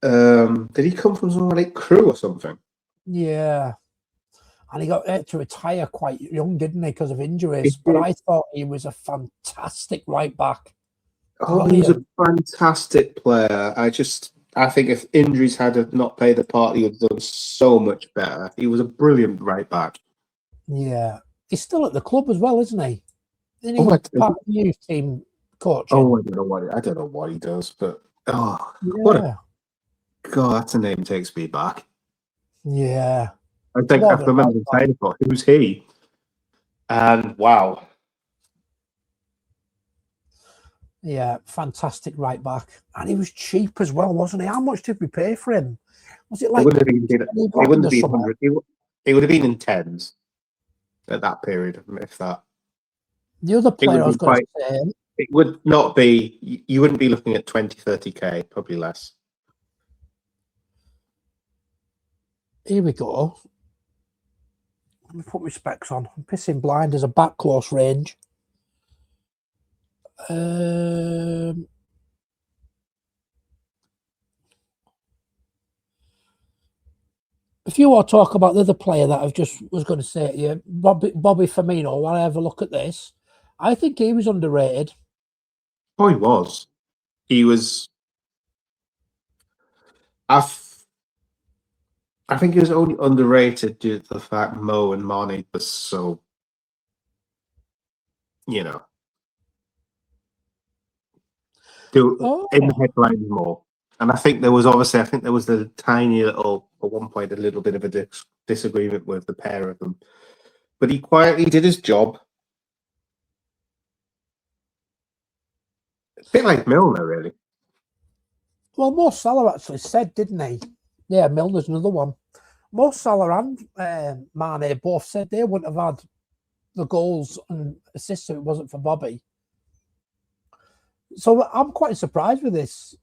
Did he come from somewhere like Crewe or something? Yeah. And he got to retire quite young, didn't he, because of injuries? But I thought he was a fantastic right back. Oh, he was a fantastic player. I think if injuries had not played a part, he would have done so much better. He was a brilliant right back. Yeah. He's still at the club as well, isn't he? Isn't he part of the youth team coaching? Oh, I don't know what he does, but God, that's a name takes me back. Yeah. I think I remember the title. Who's he? And wow. Yeah, fantastic right back. And he was cheap as well, wasn't he? How much did we pay for him? Was it like... It wouldn't have been 100. It would have been in tens at that period, if that. The other player I was going to say... It would not be... You wouldn't be looking at 20, 30K, probably less. Here we go. Let me put my specs on. I'm pissing blind as a back close range. If you want to talk about the other player that I just was going to say to you, Bobby Firmino, when I have a look at this, I think he was underrated. Oh, he was. He was... I think he was only underrated due to the fact Mo and Mane was so... in the headlines more. And I think there was the tiny little, at one point, a little bit of a disagreement with the pair of them. But he quietly did his job. A bit like Milner, really. Well, Mo Salah actually said, didn't he? Yeah, Milner's another one. Mo Salah and Mane both said they wouldn't have had the goals and assists if it wasn't for Bobby. So I'm quite surprised with this,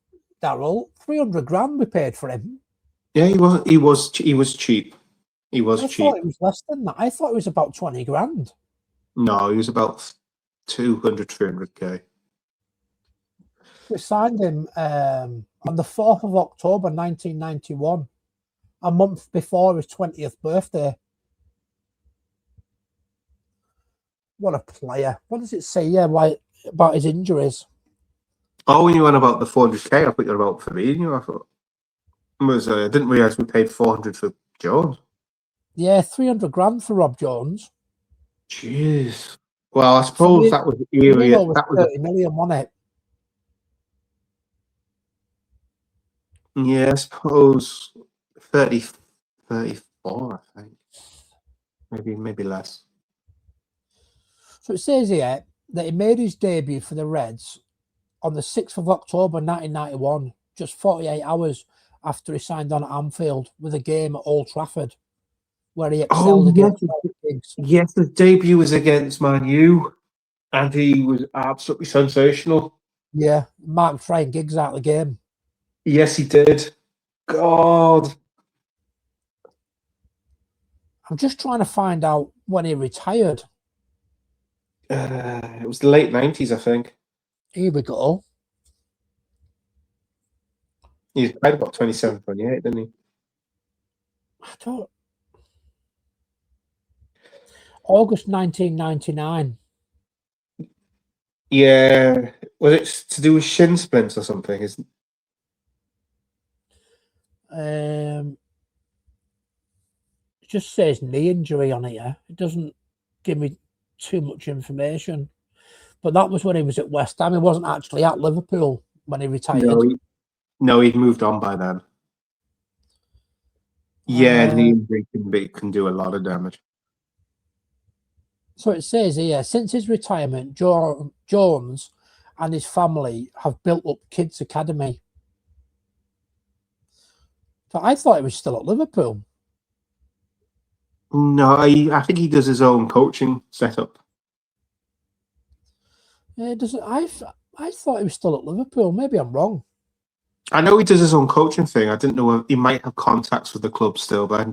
Darrell. 300 grand we paid for him. Yeah, he was cheap. He was cheap. I thought it was less than that. I thought it was about 20 grand. No, he was about 200, 300k. We signed him on the 4th of October 1991, a month before his 20th birthday. What a player. What does it say? Yeah, like about his injuries. Oh, when you went about the 400k, I thought you were about Fabinho. I thought I didn't realise we paid 400 for Jones. Yeah, 300 grand for Rob Jones. Jeez. Well, I suppose that was the area. Firmino was That was 30 million, wasn't it? yeah, I suppose 30, 34, I think. Maybe less. So it says here that he made his debut for the Reds on the 6th of October 1991, just 48 hours after he signed on at Anfield with a game at Old Trafford, where he excelled against Giggs. Yes, his debut was against Man U, and he was absolutely sensational. Yeah, Mark Ryan Giggs out of the game. Yes, he did. God. I'm just trying to find out when he retired. It was the late 90s, I think. Here we go. He died about 27, 28, didn't he? I don't. August 1999. Yeah. Was it to do with shin splints or something? It just says knee injury on here. It doesn't give me too much information. But that was when he was at West Ham. He wasn't actually at Liverpool when he retired. No, he'd moved on by then. Yeah, knee injury can do a lot of damage. So it says here, since his retirement, Jones and his family have built up Kids Academy. But I thought he was still at Liverpool. No, I think he does his own coaching setup. It doesn't. I thought he was still at Liverpool. Maybe I'm wrong. I know he does his own coaching thing. I didn't know he might have contacts with the club still, but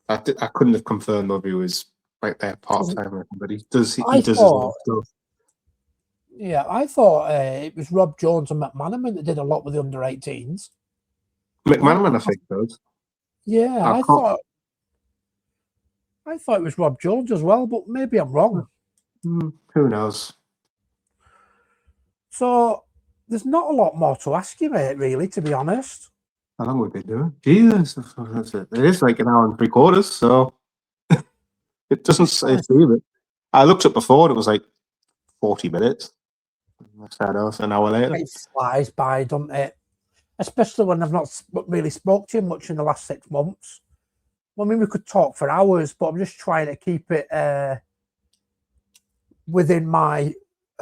I couldn't have confirmed whether he was right there part time. But he does. He does his own stuff. Yeah, I thought it was Rob Jones and McManaman that did a lot with the under-18s. McManaman, I think, does. Yeah, I thought it was Rob Jones as well, but maybe I'm wrong. Who knows? So there's not a lot more to ask you, mate, really, to be honest. How long have we been doing? Jesus, it is like an hour and 3/4, so it doesn't say it. I looked up before and it was like 40 minutes. I know, an hour later. It flies by, doesn't it? Especially when I've not really spoke to you much in the last 6 months. Well, I mean, we could talk for hours, but I'm just trying to keep it within my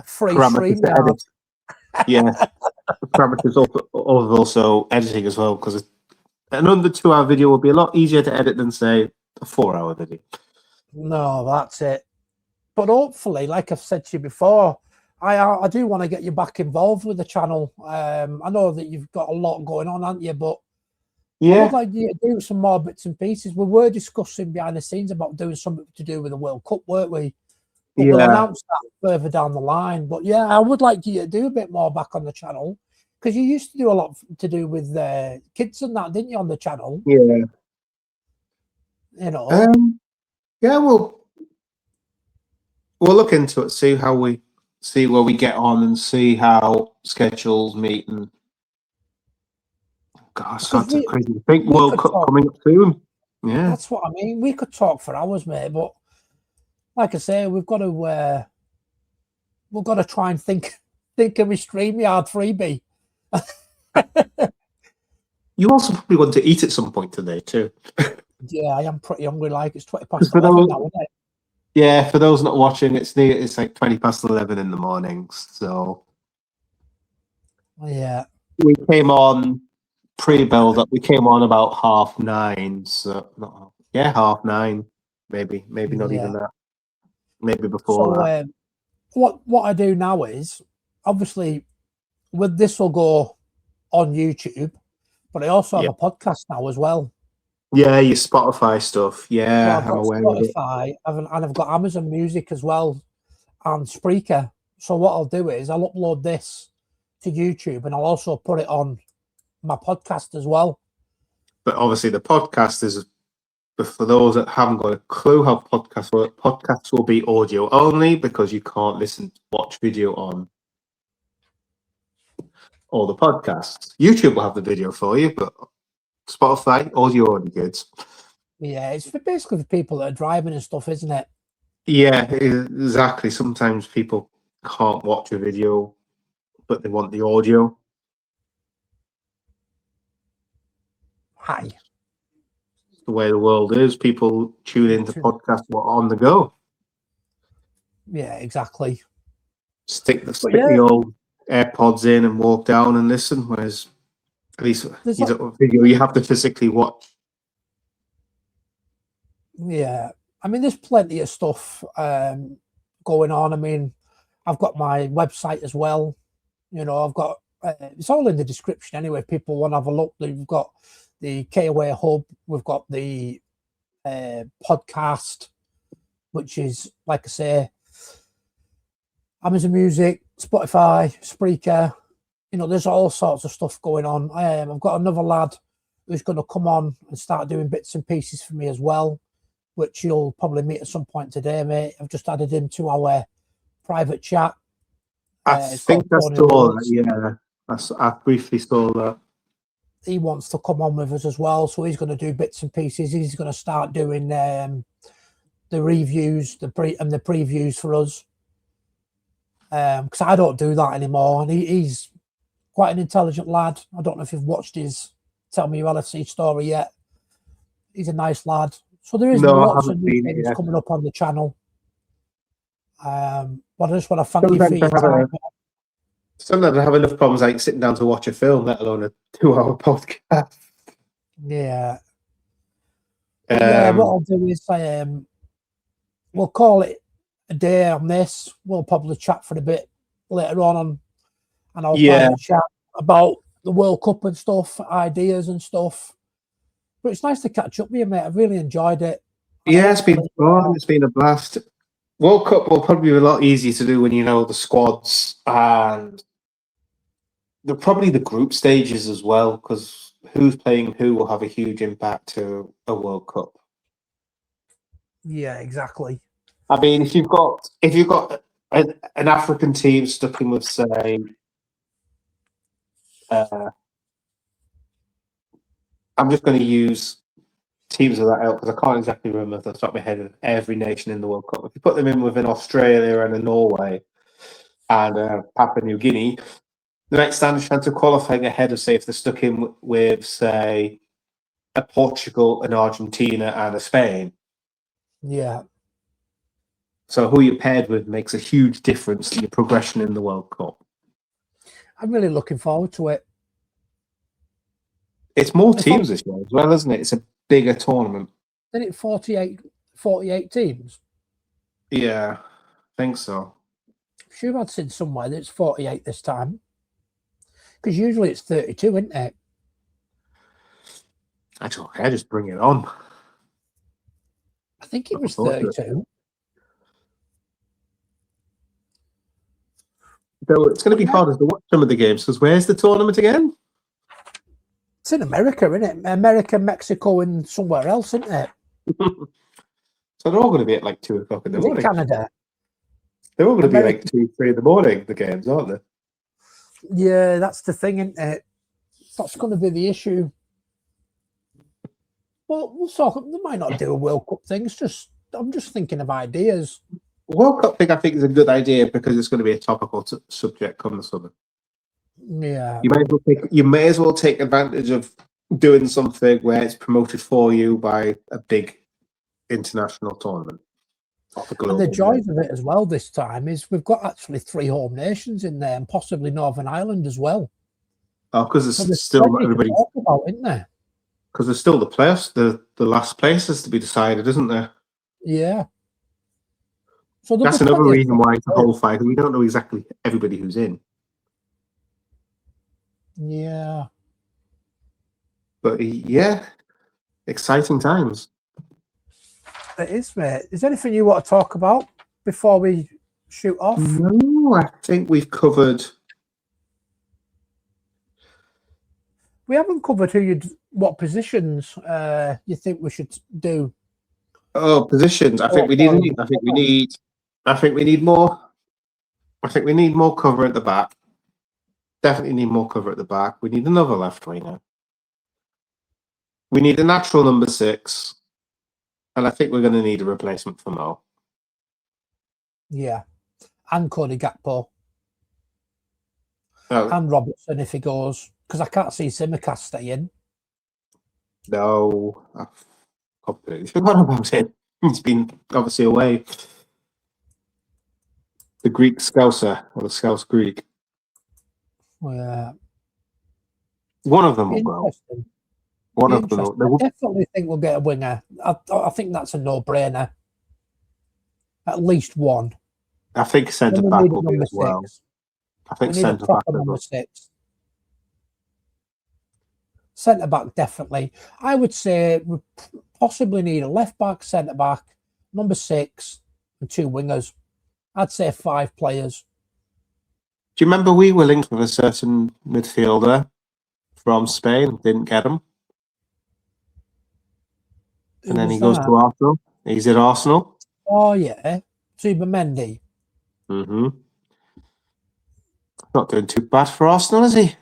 free stream now. Yeah, the parameters of also editing as well, because an under 2 hour video would be a lot easier to edit than, say, a 4 hour video. No, that's it. But hopefully, like I've said to you before, I do want to get you back involved with the channel. I know that you've got a lot going on, haven't you? But I would like you to do some more bits and pieces. We were discussing behind the scenes about doing something to do with the World Cup, weren't we? But we'll announce that further down the line. But yeah, I would like you to do a bit more back on the channel, because you used to do a lot to do with kids and that, didn't you, on the channel? Yeah. You know. Yeah, we'll look into it, see where we get on, and see how schedules meet. And gosh, that's crazy to think. World Cup coming up soon. Yeah, that's what I mean. We could talk for hours, mate. But like I say, we've got to try and think of my StreamYard freebie. You also probably want to eat at some point today too. Yeah, I am pretty hungry. Like, it's 20 past 11 now, isn't it? Yeah, for those not watching, it's like 20 past 11 in the morning. So yeah, we came on pre-build up. We came on about 9:30. So 9:30, maybe not even that. Maybe before that. What I do now is, obviously, with this will go on YouTube, but I also have a podcast now as well. Yeah, your Spotify stuff. So Yeah, I've I'm got aware of it. Spotify, and I've got Amazon Music as well, and Spreaker. So what I'll do is I'll upload this to YouTube, and I'll also put it on my podcast as well. But obviously, the podcast is for those that haven't got a clue how podcasts work. Podcasts will be audio only because you can't watch video on all the podcasts. YouTube will have the video for you, but Spotify audio only, kids. Yeah, it's basically for people that are driving and stuff, isn't it? Yeah, exactly. Sometimes people can't watch a video, but they want the audio. Hi. The way the world is, people tune into podcasts on the go. Yeah, exactly. Stick the old AirPods in and walk down and listen. Whereas, at least video you have to physically watch. Yeah, I mean, there's plenty of stuff going on. I mean, I've got my website as well. You know, I've got it's all in the description anyway. If people want to have a look, we've got the KOA Hub. We've got the podcast, which is, like I say, Amazon Music, Spotify, Spreaker. You know, there's all sorts of stuff going on. I've got another lad who's going to come on and start doing bits and pieces for me as well, which you'll probably meet at some point today, mate. I've just added him to our private chat. I think I saw that, yeah. I briefly saw that. He wants to come on with us as well, so he's going to do bits and pieces. He's going to start doing the reviews, the previews for us. Because I don't do that anymore, and he's quite an intelligent lad. I don't know if you've watched his Tell Me Your LFC story yet. He's a nice lad. So there is lots of new things coming up on the channel. But I just want to thank you for your time. Sometimes I have enough problems like sitting down to watch a film, let alone a 2-hour podcast. Yeah. Yeah, what I'll do is we'll call it a day on this. We'll probably chat for a bit later on and I'll chat about the World Cup and stuff, ideas and stuff. But it's nice to catch up with you, mate. I've really enjoyed it. Yeah, it's been fun. It's been a blast. World Cup will probably be a lot easier to do when you know the squads and probably the group stages as well, because who's playing who will have a huge impact to a World Cup. Yeah, exactly. I mean, if you've got an African team stuck in with, say, I'm just going to use teams of that ilk because I can't exactly remember off the top of my head of every nation in the World Cup. If you put them in with an Australia and a Norway and Papua New Guinea, they might stand a chance of qualifying ahead of, say, if they're stuck in with, say, a Portugal, an Argentina, and a Spain. Yeah. So who you're paired with makes a huge difference to your progression in the World Cup. I'm really looking forward to it. It's more teams this year as well, isn't it? It's a bigger tournament. Isn't it 48 teams? Yeah, I think so. I'm sure I'd seen somewhere that it's 48 this time. Because usually it's 32, isn't it? That's okay, just bring it on. I think it was 32. So it's going to be harder to watch some of the games because where's the tournament again? It's in America, isn't it? America, Mexico, and somewhere else, isn't it? So they're all going to be at like 2 o'clock in the morning. Canada. They're all going to be like 2, 3 in the morning, the games, aren't they? Yeah, that's the thing, isn't it? That's going to be the issue. Well, we'll talk. They might not do a World Cup thing. I'm just thinking of ideas. World Cup thing, I think, is a good idea because it's going to be a topical subject come the summer. Yeah, you may as well take advantage of doing something where it's promoted for you by a big international tournament. And the joys of it as well this time is we've got actually 3 home nations in there and possibly Northern Ireland as well. Oh, because there's still everybody talk about, isn't there? Because there's still the playoffs, the last places to be decided, isn't there? Yeah. So that's another reason why it's a whole fight, because we don't know exactly everybody who's in. Yeah. But yeah, Exciting times. It is, mate. Is there anything you want to talk about before we shoot off? No, I think we've covered. We haven't covered what positions you think we should do. Oh, positions. I think we need. I think we need more. I think we need more cover at the back. Definitely need more cover at the back. We need another left winger. We need a natural number 6, and I think we're going to need a replacement for Mo. Yeah, and Cody Gakpo. Oh, And Robertson if he goes, because I can't see Simicast staying. no, I've completely forgot about it. He's been obviously away. The Greek Scouser, or the Scouse Greek. Yeah. One of them will go. One of them will. I definitely think we'll get a winger. I think that's a no-brainer. At least one. I think centre back will be as well. I think centre back number 6. Centre back, definitely. I would say we possibly need a left back, centre back, number 6, and 2 wingers. I'd say 5 players. Do you remember we were linked with a certain midfielder from Spain? Didn't get him. And then he goes to Arsenal. He's at Arsenal. Oh, yeah. Zubimendi. Mm-hmm. Not doing too bad for Arsenal, is he?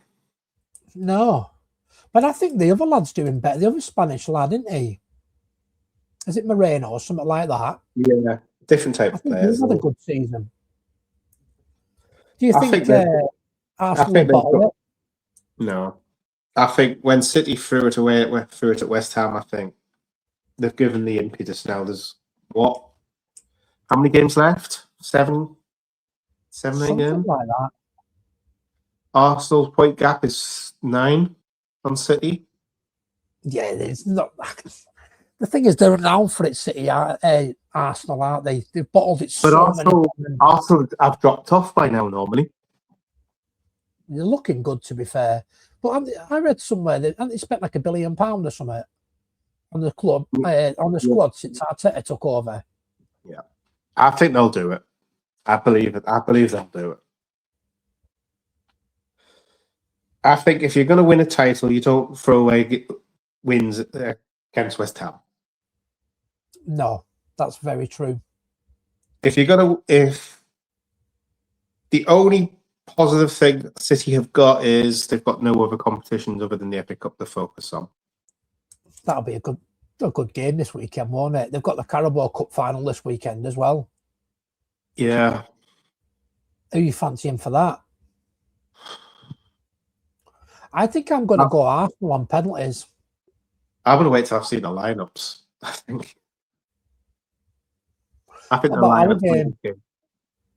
No. But I think the other lad's doing better. The other Spanish lad, isn't he? Is it Moreno or something like that? Yeah, different type of player. He's had a good season. Do you think Arsenal bottled it? No. I think when City threw it at West Ham, I think they've given the impetus now. There's what? How many games left? 7, 8 games? Like that. Arsenal's point gap is 9 on City. Yeah, it's not. The thing is, they're renowned for it, City, Arsenal, aren't they? They've bottled it But so many. Arsenal have dropped off by now, normally. They're looking good, to be fair. But I read somewhere that they spent like £1 billion or something on the club, on the squad since Arteta took over. Yeah. I think they'll do it. I believe it. I believe they'll do it. I think if you're going to win a title, you don't throw away wins against West Ham. No, that's very true. If the only positive thing City have got is they've got no other competitions other than the FA Cup to focus on. That'll be a good game this weekend, won't it? They've got the Carabao Cup final this weekend as well. Yeah. Who are you fancying for that? I think I'm going to go Arsenal on penalties. I'm going to wait till I've seen the lineups. I think the lineups.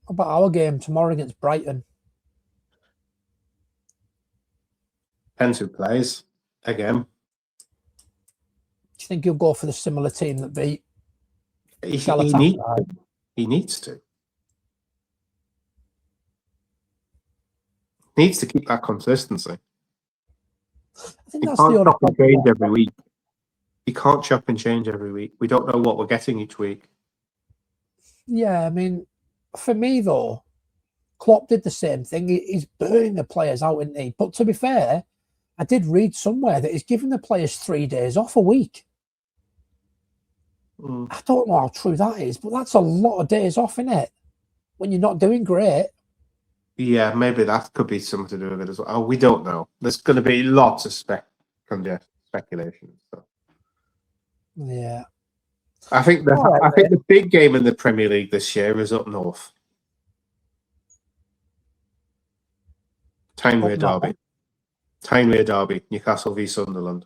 About our game tomorrow against Brighton. Depends who plays again. Do you think he'll go for the similar team that beat? He needs to. Needs to keep that consistency. I think that's the only chop and change every week. You can't chop and change every week. We don't know what we're getting each week. Yeah, I mean, for me though, Klopp did the same thing. He's burning the players out, isn't he? But to be fair, I did read somewhere that he's giving the players 3 days off a week. I don't know how true that is, but that's a lot of days off, isn't it? When you're not doing great. Yeah, maybe that could be something to do with it as well. Oh, we don't know. There's going to be lots of speculation. So. Yeah. I think the big game in the Premier League this year is up north. Tyne-Wear Derby. Newcastle v Sunderland.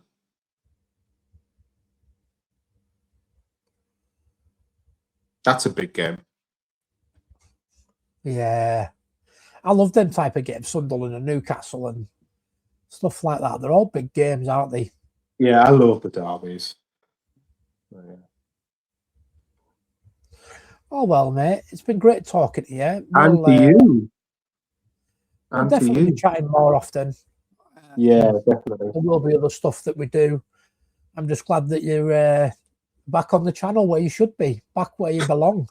That's a big game. Yeah. I love them type of games, Sunderland and Newcastle and stuff like that. They're all big games, aren't they? Yeah, I love the derbies. Yeah. Oh, well, mate. It's been great talking to you. And to you. We'll definitely be chatting more often. Yeah, definitely. There will be other stuff that we do I'm just glad that you're back on the channel where you should be, back where you belong.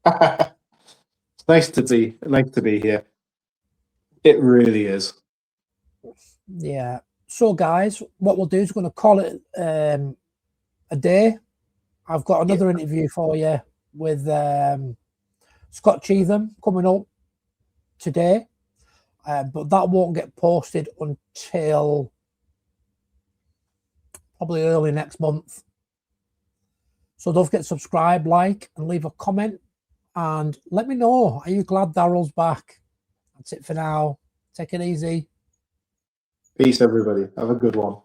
It's nice to be here. It really is. Yeah. So, guys, what we'll do is going to call it a day. I've got another interview for you with Scott Cheetham coming up today, but that won't get posted until probably early next month. So don't forget to subscribe, like, and leave a comment, and let me know. Are you glad Darrell's back? That's it for now. Take it easy. Peace, everybody. Have a good one.